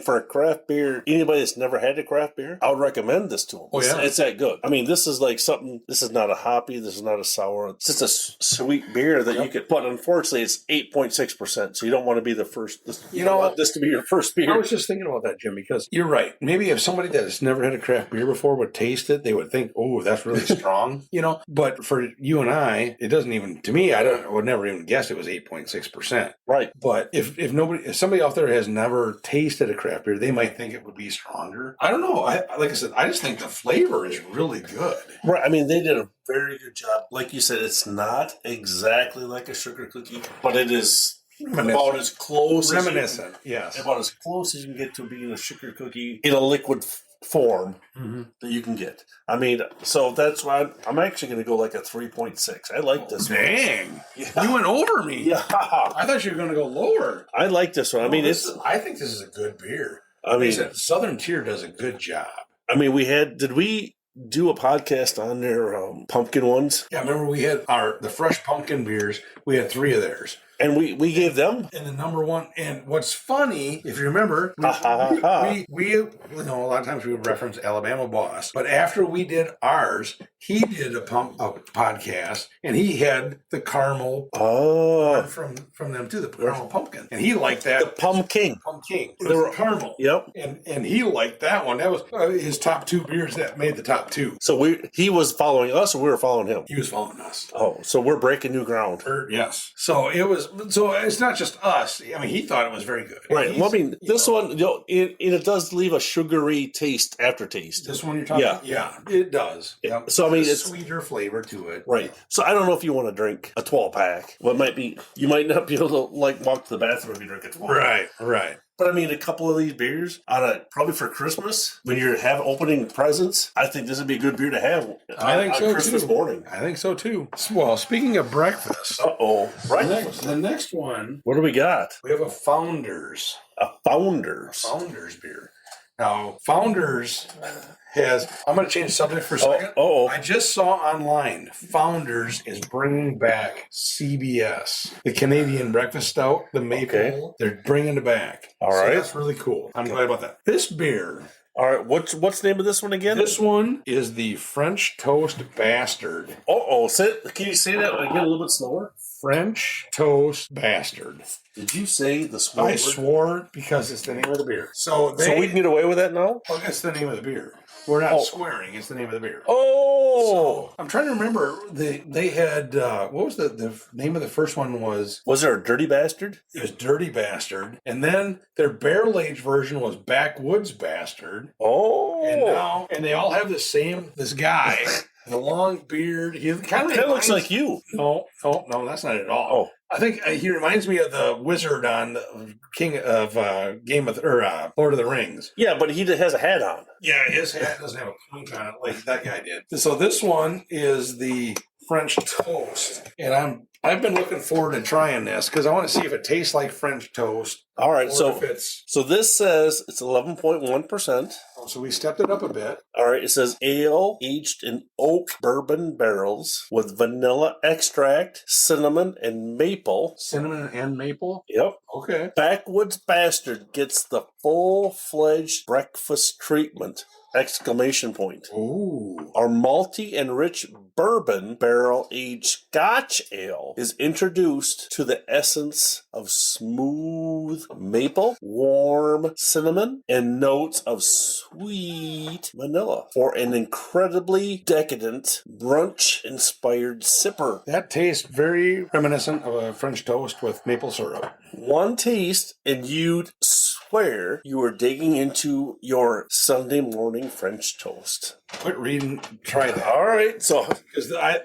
for a craft beer. Anybody that's never had a craft beer, I would recommend this to them. Oh yeah, it's that good. I mean, this is like something. This is not a hoppy. This is not a sour. It's just a sweet beer that you could. But unfortunately, it's 8.6%. So you don't want to be the first. You don't want this to be your first beer. I was just thinking about that, Jim, because you're right. Maybe if somebody that has never had a craft beer before would taste it, they would think, "Oh, that's really strong." But for you and I, it doesn't even. To me, I would never even guess it was 8.6%. Right. But if somebody out there has never tasted a craft beer, they might think it would be stronger. I don't know. Like I said, I just think the flavor is really good. Right. I mean, they did a very good job. Like you said, it's not exactly like a sugar cookie, but it is About as close Reminiscent, yes. About as close as you can get to being a sugar cookie in a liquid form that you can get. I mean, so that's why I'm actually going to go like a 3.6. I like this one. Dang. Yeah. You went over me. Yeah. I thought you were going to go lower. I like this one. I mean, I think this is a good beer. I mean, Southern Tier does a good job. I mean, did we do a podcast on their pumpkin ones? Yeah, remember we had the fresh pumpkin beers. We had 3 of theirs. And we gave them. And the number one, and what's funny, if you remember, we you know, a lot of times we would reference Alabama Boss, but after we did ours, he did a podcast, and he had the caramel from them too, the caramel pumpkin, and he liked that. The pumpkin. There were caramel. Yep. And he liked that one. That was his top 2 beers that made the top 2. So he was following us, or we were following him? He was following us. Oh, so we're breaking new ground. Yes. So it's not just us. I mean, he thought it was very good. Right. Well, I mean, this one, it does leave a sugary aftertaste. This one you're talking about? Yeah, it does. Yeah. So, I mean, it's sweeter flavor to it. Right. So, I don't know if you want to drink a 12-pack. Well, you might not be able to, walk to the bathroom if you drink a 12-pack. Right. But I mean, a couple of these beers, probably for Christmas, when you're opening presents, I think this would be a good beer to have. I think so Christmas too. morning. I think so too. Well, speaking of breakfast, breakfast. The next one. What do we got? We have a Founders. A Founders. Founders beer. Now, Founders I'm going to change the subject for a second. I just saw online, Founders is bringing back CBS, the Canadian Breakfast Stout, the Maple. Okay. They're bringing it back. All right. That's really cool. I'm glad about that. This beer. All right. What's the name of this one again? This one is the French Toast Bastard. Can you say that again a little bit slower? French Toast Bastard. Did you say the swear word? I swore because it's the name of the beer. So we can get away with that now? Oh, that's the name of the beer. We're not swearing. It's the name of the beer. Oh! So, I'm trying to remember. They had, what was the name of the first one was? Was there a Dirty Bastard? It was Dirty Bastard. And then their barrel-aged version was Backwoods Bastard. Oh! And they all have this guy, the long beard. He kind of looks like you. No, that's not it at all. I think he reminds me of the wizard on the King of Lord of the Rings. Yeah, but he has a hat on. Yeah, his hat doesn't have a clink on it like that guy did. So this one is the French Toast, and I've been looking forward to trying this because I want to see if it tastes like French toast. All right, so this says it's 11.1%. So we stepped it up a bit. All right, it says ale aged in oak bourbon barrels with vanilla extract, cinnamon, and maple. Cinnamon and maple? Yep. Okay. Backwoods Bastard gets the full-fledged breakfast treatment. Exclamation point. Ooh. Our malty and rich bourbon barrel-aged Scotch ale is introduced to the essence of smooth maple, warm cinnamon, and notes of sweet vanilla for an incredibly decadent brunch-inspired sipper. That tastes very reminiscent of a French toast with maple syrup. One taste and you'd swear you were digging into your Sunday morning French toast. Quit reading. Try that. All right. So, because I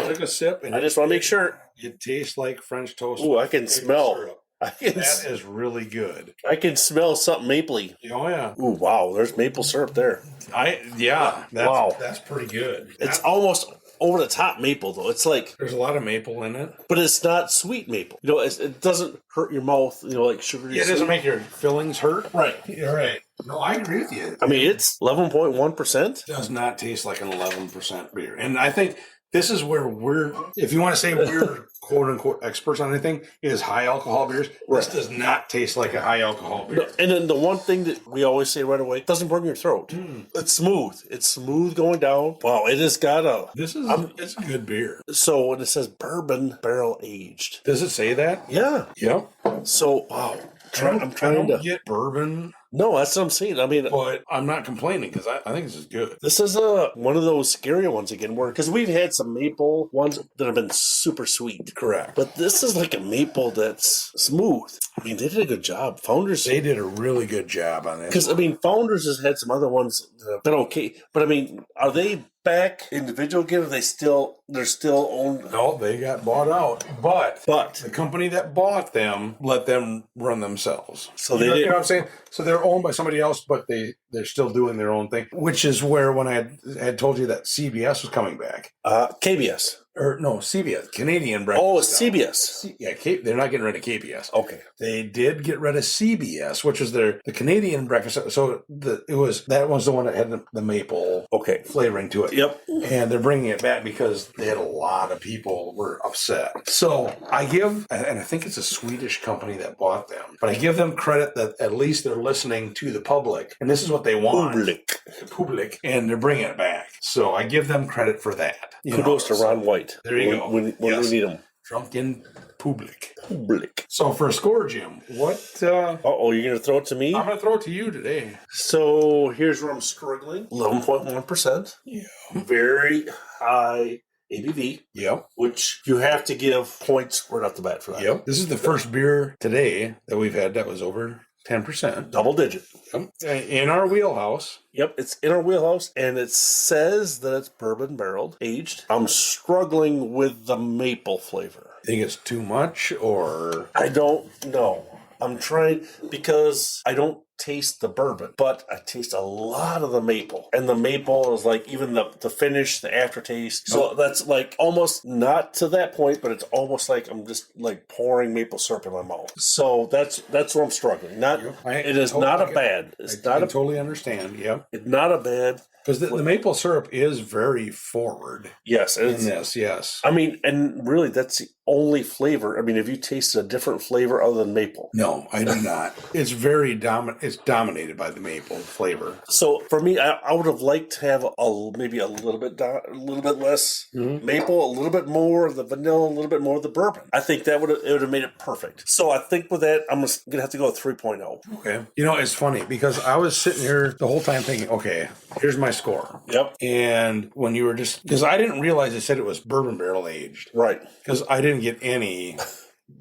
took a sip and I just want to make sure it tastes like French toast. Ooh, I can smell. Syrup. That is really good. I can smell something mapley. Oh yeah. Ooh, wow. There's maple syrup there. That's pretty good. It's almost over the top maple though. It's like there's a lot of maple in it, but it's not sweet maple. You know, it doesn't hurt your mouth. You know, like sugary. Yeah, it doesn't make your fillings hurt. Right. You're right. No, I agree with you. I mean, it's 11.1%. Does not taste like an 11% beer, and I think this is where if you want to say we're quote unquote experts on anything, is high alcohol beers. Right. This does not taste like a high alcohol beer. No, and then the one thing that we always say right away, it doesn't burn your throat. It's smooth. It's smooth going down. Wow, it has got it's a good beer. So when it says bourbon barrel aged. Does it say that? Yeah. Yep. So wow. I'm trying to get bourbon. No, that's what I'm saying. I mean, but I'm not complaining because I think this is good. This is one of those scary ones again, because we've had some maple ones that have been super sweet. Correct. But this is like a maple that's smooth. I mean, they did a good job. Founders. They did a really good job on this. Because I mean, Founders has had some other ones that have been okay, but I mean, are they back individual again? Or they're still owned? No, they got bought out. But But the company that bought them let them run themselves. So they you did. know what I'm saying? So they're owned by somebody else, but they're still doing their own thing. Which is where when I had told you that CBS was coming back. KBS. Or no, CBS, Canadian breakfast. Oh, it's CBS. Yeah, they're not getting rid of KBS. Okay. They did get rid of CBS, which was the Canadian breakfast. So that was the one that had the maple flavoring to it. Yep. And they're bringing it back because they had a lot of people were upset. So I think it's a Swedish company that bought them, but I give them credit that at least they're listening to the public, and this is what they want. Public, and they're bringing it back. So I give them credit for that. Kudos to Ron White. There you go. When we need him. Drunken public. Public. So for a score, Jim, what? You're going to throw it to me? I'm going to throw it to you today. So here's where I'm struggling. 11.1%. Yeah. Very high ABV. Yep. Which you have to give points right off the bat for that. Yep. This is the first beer today that we've had that was over 10%. Double digit. Yep. In our wheelhouse. Yep, it's in our wheelhouse, and it says that it's bourbon barreled, aged. I'm struggling with the maple flavor. Think it's too much, or? I don't know. I'm trying, because I don't taste the bourbon, but I taste a lot of the maple. And the maple is like even the finish, the aftertaste. So that's like almost not to that point, but it's almost like I'm just like pouring maple syrup in my mouth. So that's where I'm struggling. It is not a bad. I totally understand. Yep. It's not a bad. Because the maple syrup is very forward. Yes. In this, yes. I mean, and really that's the only flavor. I mean, have you tasted a different flavor other than maple? No, I do not. It's very dominant. It's dominated by the maple flavor. So for me, I would have liked to have maybe a little bit less maple, a little bit more of the vanilla, a little bit more of the bourbon. I think it would have made it perfect. So I think with that, I'm going to have to go with 3.0. Okay. You know, it's funny because I was sitting here the whole time thinking, okay, here's my score. Yep. And when you were because I didn't realize it said it was bourbon barrel aged. Right. Because I didn't get any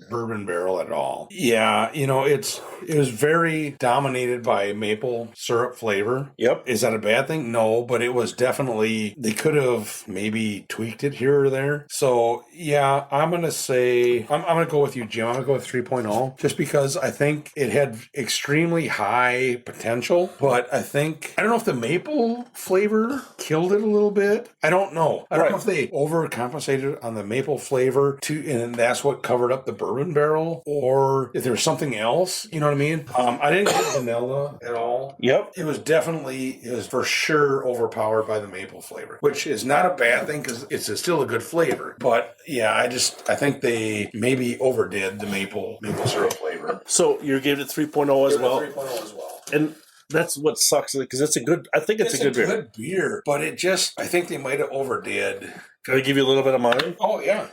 bourbon barrel at all. Yeah, you know, it was very dominated by maple syrup flavor. Yep. Is that a bad thing? No, but it was definitely, they could have maybe tweaked it here or there. So yeah, I'm going to say, I'm going to go with you, Jim. I'm going to go with 3.0 just because I think it had extremely high potential, but I don't know if the maple flavor killed it a little bit. I don't know. I don't know if they overcompensated on the maple flavor and that's what covered up the bourbon barrel, or if there's something else, you know what I mean? I didn't get vanilla at all. Yep. It was for sure overpowered by the maple flavor, which is not a bad thing because it's still a good flavor. But yeah, I think they maybe overdid the maple syrup flavor. So you gave it 3.0 as well? 3.0 as well. And that's what sucks because it's a good beer. Good beer, but I think they might have overdid. Can I give you a little bit of mine? Oh, yeah.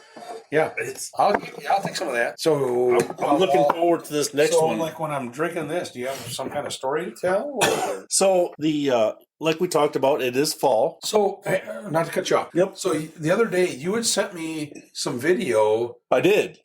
Yeah, I'll take some of that. So I'm looking forward to this next one. So, like when I'm drinking this, do you have some kind of story to tell? Or? So the like we talked about, it is fall. So not to cut you off. Yep. So the other day you had sent me some video. I did.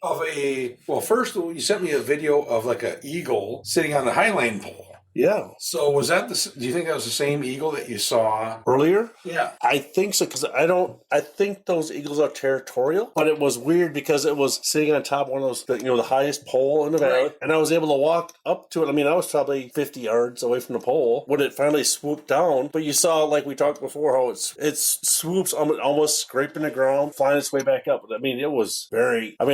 First you sent me a video of like an eagle sitting on the Highline pole. Yeah. So was that do you think that was the same eagle that you saw earlier? Yeah. I think so because I think those eagles are territorial, but it was weird because it was sitting on top of one of those, the highest pole in the valley, and I was able to walk up to it. I mean, I was probably 50 yards away from the pole when it finally swooped down, but you saw, like we talked before, how it swoops almost scraping the ground, flying its way back up. I mean, it was very, I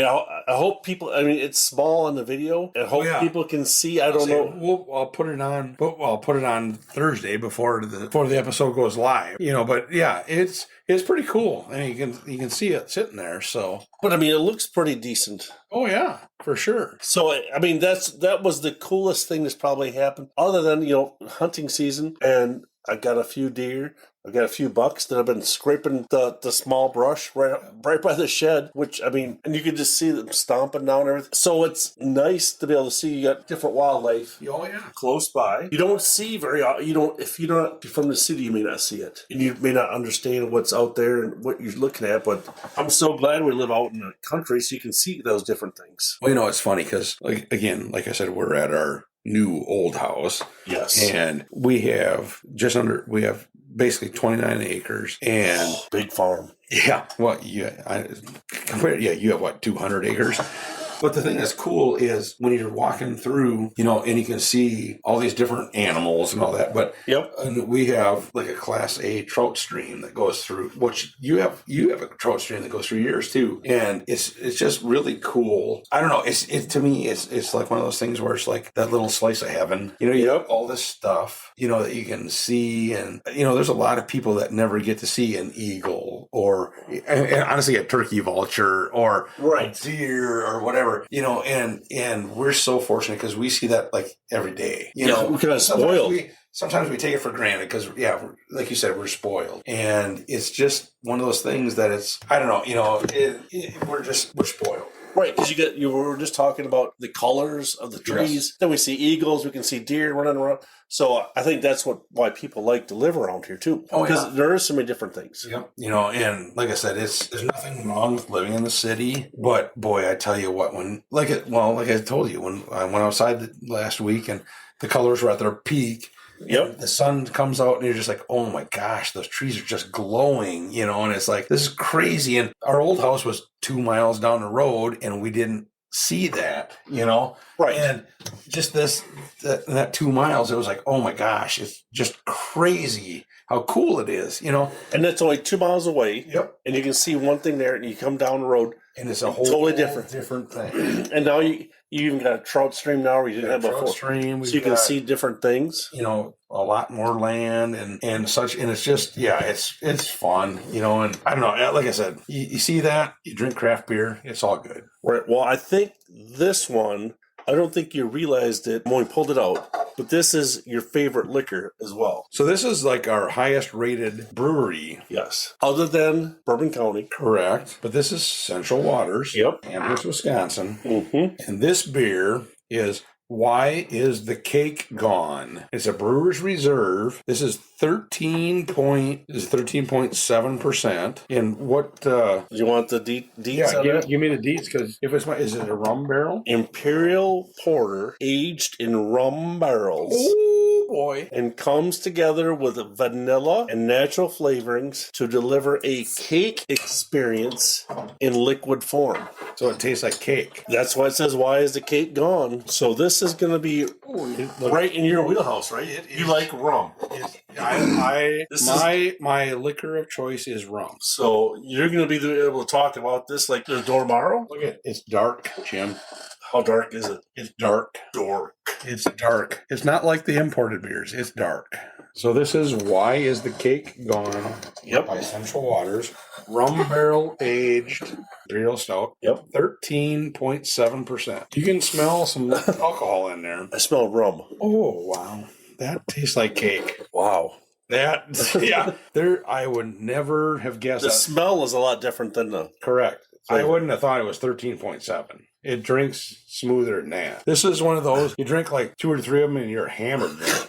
hope people, it's small on the video, and hope people can see. I don't know. I'll put it on. I'll put it on Thursday before the episode goes live. But yeah, it's pretty cool, and you can see it sitting there. So, but it looks pretty decent. Oh yeah, for sure. So that was the coolest thing that's probably happened, other than hunting season, and I got a few deer. I've got a few bucks that have been scraping the small brush right by the shed, and you can just see them stomping down everything. So it's nice to be able to see you got different wildlife. Oh yeah, close by. You don't see if you're not from the city, you may not see it, and you may not understand what's out there and what you're looking at. But I'm so glad we live out in the country so you can see those different things. Well, it's funny because like I said, we're at our new old house. Yes. And we have basically 29 acres. And big farm. yeah, well, you have what, 200 acres? But the thing that's cool is when you're walking through, and you can see all these different animals and all that. But and we have like a Class A trout stream that goes through, which you have a trout stream that goes through yours too, and it's just really cool. I don't know. To me, it's like one of those things where it's like that little slice of heaven. You have all this stuff, that you can see, and there's a lot of people that never get to see an eagle or and honestly a turkey vulture or a deer or whatever. And we're so fortunate because we see that like every day. We kind of spoiled. Sometimes we take it for granted because, like you said, we're spoiled. And it's just one of those things that I don't know, we're spoiled. Right, because you were just talking about the colors of the trees. Yes. Then we see eagles, we can see deer running around. So I think that's why people like to live around here too, because there are so many different things. Yep. And like I said, there's nothing wrong with living in the city, but boy, I tell you what, like I told you, when I went outside last week and the colors were at their peak. Yep. The sun comes out and you're just like, oh my gosh, those trees are just glowing, and it's like, this is crazy. And our old house was 2 miles down the road and we didn't see that, Right. And just that 2 miles, it was like, oh my gosh, it's just crazy how cool it is, And that's only 2 miles away. Yep. And you can see one thing there and you come down the road. And it's a whole totally different thing. And now you even got a trout stream now where you didn't have before. Stream, so you can see different things. A lot more land and such. And it's just, it's fun, and I don't know. Like I said, you see that, you drink craft beer, it's all good. Right. Well, I think this one, I don't think you realized it when we pulled it out, but this is your favorite liquor as well. So this is like our highest rated brewery. Yes. Other than Bourbon County. Correct. But this is Central Waters. Yep. Amherst, Wisconsin. Mm-hmm. And this beer is Why Is the Cake Gone? It's a Brewer's Reserve. This is 13.7%. And what you want the deets? Yeah, give me the deets, because is it a rum barrel? Imperial Porter aged in rum barrels. Oh boy. And comes together with vanilla and natural flavorings to deliver a cake experience in liquid form. So it tastes like cake. That's why it says, why is the cake gone? So this is going to be right in your wheelhouse, right? You like rum. My liquor of choice is rum. So you're going to be able to talk about this like there's tomorrow? Look at it. It's dark, Jim. How dark is it? It's dark. It's dark. It's not like the imported beers. It's dark. So this is Why Is the Cake Gone? Yep. By Central Waters. Rum barrel aged Imperial Stout. Yep. 13.7%. You can smell some alcohol in there. I smell rum. Oh, wow. That tastes like cake. Wow. I would never have guessed the smell is a lot different than the... Correct. I wouldn't have thought it was 13.7. It drinks smoother than that. This is one of those, you drink like 2 or 3 of them and you're hammered drunk.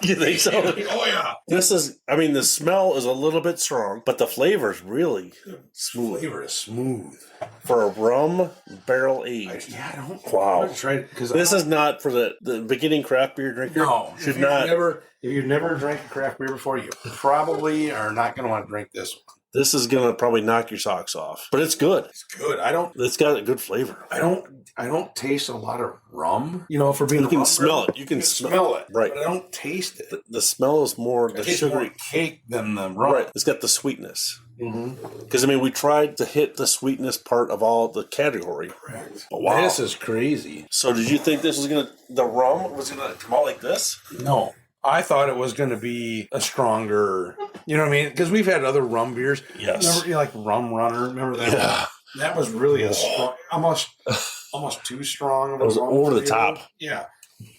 You think so? Oh, yeah. The smell is a little bit strong, but the flavor is really smooth. The flavor is smooth. For a rum barrel aged. Wow. This is not for the beginning craft beer drinker. No. If you've never drank a craft beer before, you probably are not going to want to drink this one. This is gonna probably knock your socks off, but it's good. It's good. It's got a good flavor. I don't taste a lot of rum. For being you can smell it. You can smell it, right? But I don't taste it. The smell is more the sugary cake than the rum. Right. It's got the sweetness. Because we tried to hit the sweetness part of all the category. Correct. But wow, this is crazy. So did you think the rum was gonna come out like this? No. I thought it was going to be a stronger, you know what I mean? Because we've had other rum beers. Yes. Remember, like Rum Runner? Remember that? Yeah. That was really a strong, almost too strong. It was over the top. Yeah.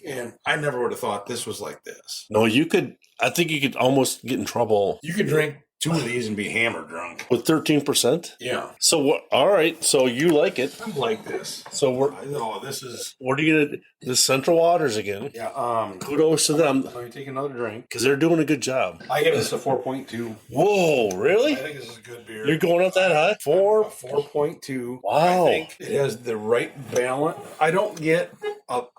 And I never would have thought this was like this. No, I think you could almost get in trouble. You could drink 2 of these and be hammered drunk. With 13%? Yeah. So what? All right. So you like it. I like this. So what are you going to, the Central Waters again. Yeah. Kudos to them. Let me take another drink. Because they're doing a good job. I give this a 4.2. Whoa, really? I think this is a good beer. You're going up that high? 4.2. Wow. I think it has the right balance. I don't get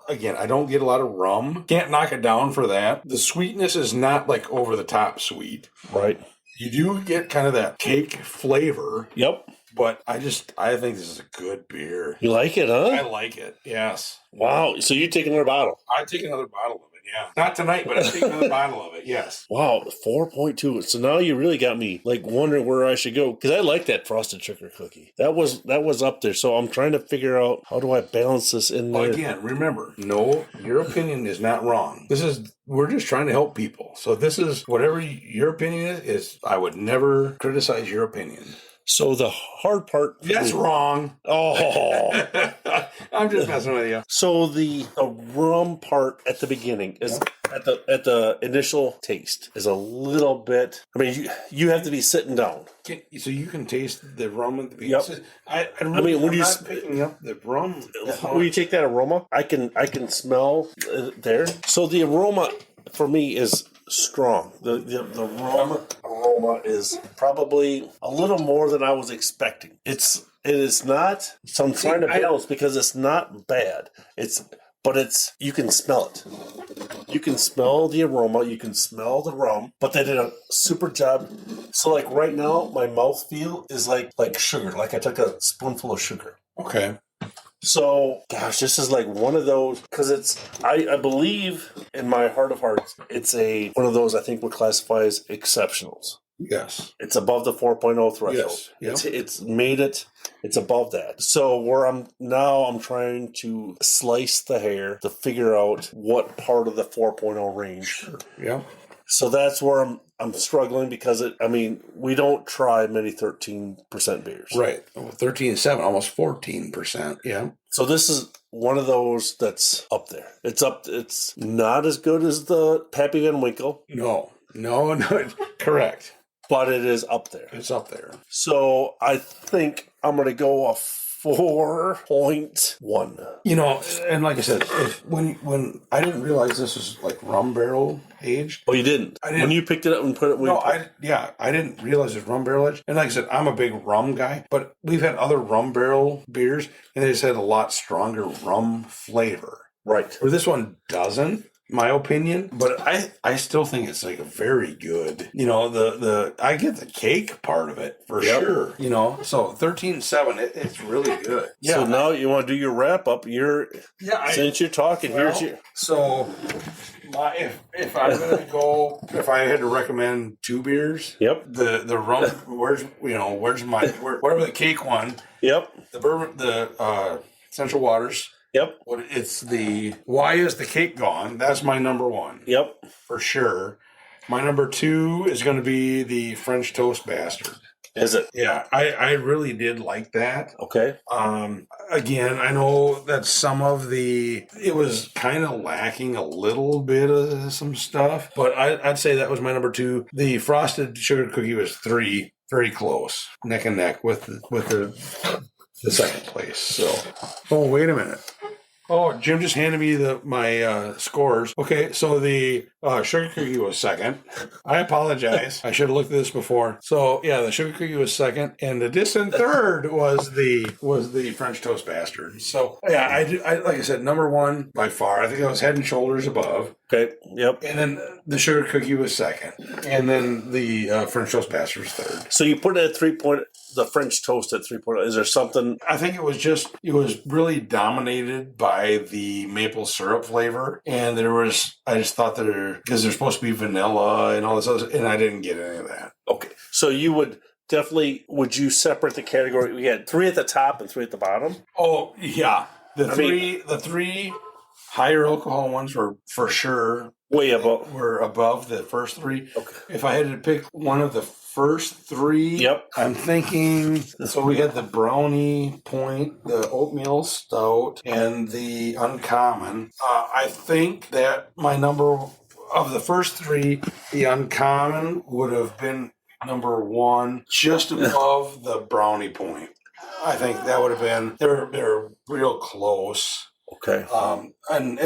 again, I don't get a lot of rum. Can't knock it down for that. The sweetness is not like over the top sweet. Right. You do get kind of that cake flavor. Yep. But I think this is a good beer. You like it, huh? I like it. Yes. Wow. So you take another bottle? I'd take another bottle of it. Yeah. Not tonight, but I'd take another bottle of it. Yes. Wow. 4.2. So now you really got me like wondering where I should go because I like that frosted sugar cookie. That was up there. So I'm trying to figure out how do I balance this in there. Well, again, remember, no, your opinion is not wrong. We're just trying to help people. So this is whatever your opinion is. I would never criticize your opinion. So the hard part... That's wrong. Oh. I'm just messing with you. So the rum part at the beginning is at the initial taste is a little bit... I mean, you have to be sitting down. So you can taste the rum at the beginning. Yep. I'm not picking up the rum. When you take that aroma, I can smell there. So the aroma for me is strong. The rum aroma is probably a little more than I was expecting. It is not. So I'm trying to balance because it's not bad. But you can smell it. You can smell the aroma. You can smell the rum. But they did a super job. So like right now, my mouthfeel is like sugar. Like I took a spoonful of sugar. Okay. So, gosh, this is like one of those, because I believe in my heart of hearts, it's one of those I think would classify as exceptionals. Yes. It's above the 4.0 threshold. Yes. Yep. It's above that. So where I'm trying to slice the hair to figure out what part of the 4.0 range. Sure. Yeah. So that's where I'm struggling because we don't try many 13% beers. Right. 13.7, almost 14%. Yeah. So this is one of those that's up there. It's not as good as the Pappy Van Winkle. No. Correct. But it is up there. It's up there. So I think I'm going to go a 4.1. And like I said, when I didn't realize this was like rum barrel aged. Oh, you didn't? When you picked it up and put it... I didn't realize it was rum barrel aged. And like I said, I'm a big rum guy, but we've had other rum barrel beers, and they just had a lot stronger rum flavor. Right. Where this one doesn't. My opinion, but I still think it's like a very good, I get the cake part of it for sure, so 13.7, it's really good. Yeah. So now you want to do your wrap up. Since you're talking, here's your. So if I'm going to go, if I had to recommend two beers, yep. The rum, where's my, whatever the cake one, yep. The bourbon, the Central Waters. Yep. Why is the cake gone? That's my number one. Yep. For sure. My number two is going to be the French Toast Bastard. Is it? Yeah. I really did like that. Okay. Again, I know that it was kind of lacking a little bit of some stuff, but I'd say that was my number two. The Frosted Sugar Cookie was 3, very close, neck and neck with the second place. So, wait a minute. Oh, Jim just handed me my scores. Okay, so the sugar cookie was second. I apologize. I should have looked at this before. So yeah, the sugar cookie was second, and the distant third was the French Toast Bastard. So yeah, I like I said, number one by far. I think I was head and shoulders above. Okay. Yep. And then the sugar cookie was second, and then the French Toast Bastard was third. So you put it at 3. The French Toast at 3.0. Is there something? I think it was really dominated by the maple syrup flavor, and I just thought because there's supposed to be vanilla and all this other, and I didn't get any of that. Okay, so you would you separate the category? We had 3 at the top and 3 at the bottom. Oh yeah, the three higher alcohol ones were for sure way above. Were above the first 3. Okay. If I had to pick one of the first 3, yep. I'm thinking. So we had the Brownie Point, the Oatmeal Stout, and the Uncommon. I think that my number of the first 3, the Uncommon would have been number 1, just above the Brownie Point. I think that would have been. They're real close. Okay. And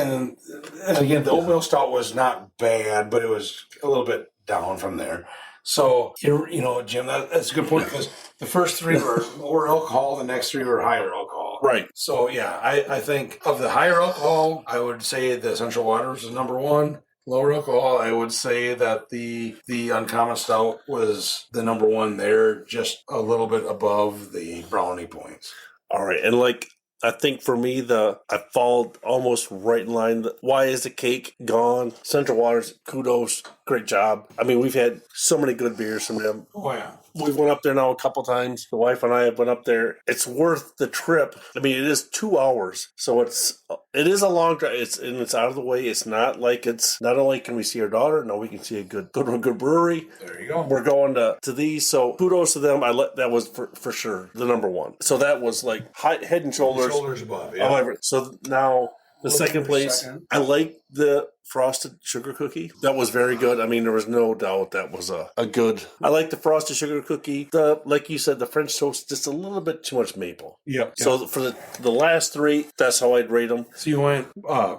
again, the Oatmeal Stout was not bad, but it was a little bit down from there. So, Jim, that's a good point because the first 3 were lower alcohol, the next 3 were higher alcohol. Right. So yeah, I think of the higher alcohol, I would say the Essential Waters is number one. Lower alcohol, I would say that the Uncommon Stout was the number one there, just a little bit above the Brownie points. All right. And like, I think for me, I fall almost right in line. Why is the cake gone? Central Waters, kudos, great job. I mean, we've had so many good beers from them. Oh yeah. We've went up there now a couple times. The wife and I have went up there. It's worth the trip. I mean, it is 2 hours, so it is a long drive. It's out of the way. It's not like it's not only can we see our daughter. No, we can see a good brewery. There you go. We're going to these, so kudos to them. That was for sure the number one. So that was like head and shoulders above. Yeah. However, so now the second place, I like the frosted sugar cookie. That was very good. I mean, there was no doubt that was a good. I like the frosted sugar cookie. Like you said, the French toast, just a little bit too much maple. Yep. So for the last three, that's how I'd rate them. So you went,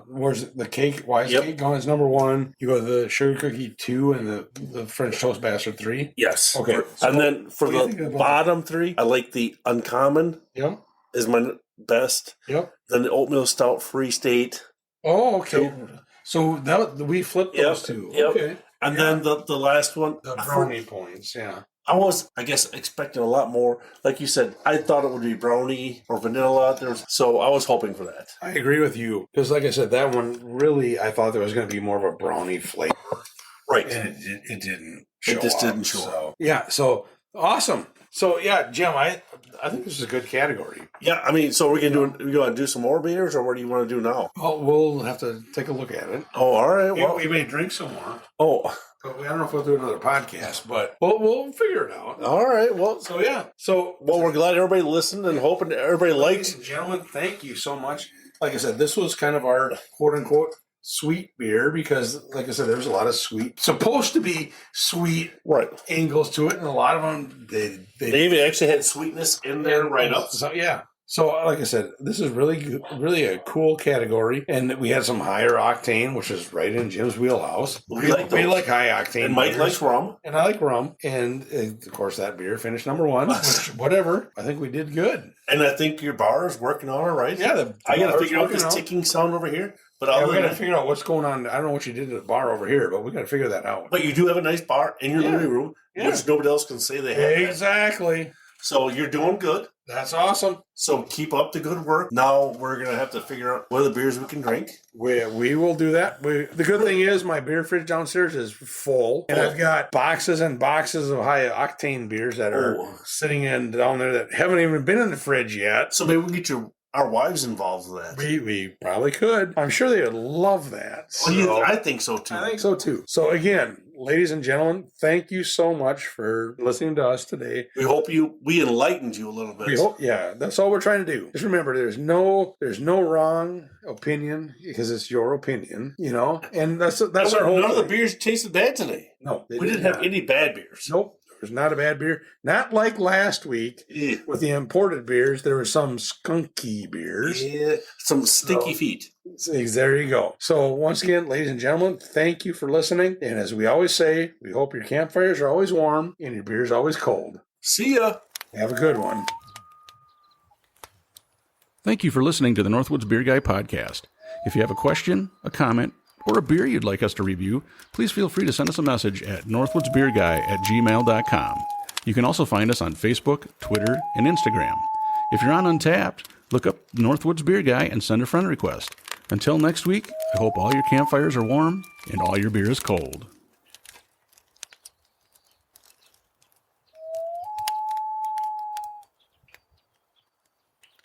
where's the cake? Why is the cake going as number one? You go to the sugar cookie 2 and the French toast bastard 3? Yes. Okay. So and then for the bottom 3, I like the Uncommon. Yep. Is my best. Yep. Then the Oatmeal Stout Free State. Oh, okay. So we flipped those two. Yep. Okay. And then the last one. The Brownie points, yeah. I was, I guess, expecting a lot more. Like you said, I thought it would be brownie or vanilla. So I was hoping for that. I agree with you. Because like I said, that one really, I thought there was going to be more of a brownie flavor. Right. And it didn't show up. It just didn't show up. Yeah, so awesome. So yeah, Jim, I think this is a good category. Yeah, I mean, so we're gonna do some more beers, or what do you want to do now? Well, we'll have to take a look at it. Oh, all right. Well, we may drink some more. Oh, but I don't know if we'll do another podcast, but we'll figure it out. All right. Well, so yeah. Well, we're glad everybody listened and hoping everybody likes. Ladies and gentlemen, thank you so much. Like I said, this was kind of our quote unquote sweet beer because, like I said, there's a lot of supposed to be sweet angles to it, and a lot of them they even actually had sweetness in there right up. So yeah. So like I said, this is really a cool category, and we had some higher octane, which is right in Jim's wheelhouse. We like high octane, and Mike likes rum, and I like rum, and of course that beer finished number one. Which, whatever, I think we did good, and I think your bar is working all right. Yeah, I got to figure out this ticking sound over here. But we got to figure out what's going on. I don't know what you did to the bar over here, but we got to figure that out. But you do have a nice bar in your living room, which nobody else can say they have. Exactly. So you're doing good. That's awesome. So keep up the good work. Now we're going to have to figure out what other beers we can drink. We will do that. The good thing is my beer fridge downstairs is full. And I've got boxes and boxes of high octane beers that are sitting down there that haven't even been in the fridge yet. So maybe we can get our wives involved with that. We probably could. I'm sure they would love that. Well, I think so too. I think so too. So again, ladies and gentlemen, thank you so much for listening to us today. We hope we enlightened you a little bit. We hope, that's all we're trying to do. Just remember, there's no wrong opinion because it's your opinion, and that's our whole. None of the beers tasted bad today. No, we didn't have any bad beers. Nope. There's not a bad beer. Not like last week with the imported beers. There were some skunky beers. Yeah, some stinky feet. There you go. So once again, ladies and gentlemen, thank you for listening. And as we always say, we hope your campfires are always warm and your beer's always cold. See ya. Have a good one. Thank you for listening to the Northwoods Beer Guy podcast. If you have a question, a comment, or a beer you'd like us to review, please feel free to send us a message at northwoodsbeerguy@gmail.com. You can also find us on Facebook, Twitter, and Instagram. If you're on Untappd, look up Northwoods Beer Guy and send a friend request. Until next week, I hope all your campfires are warm and all your beer is cold.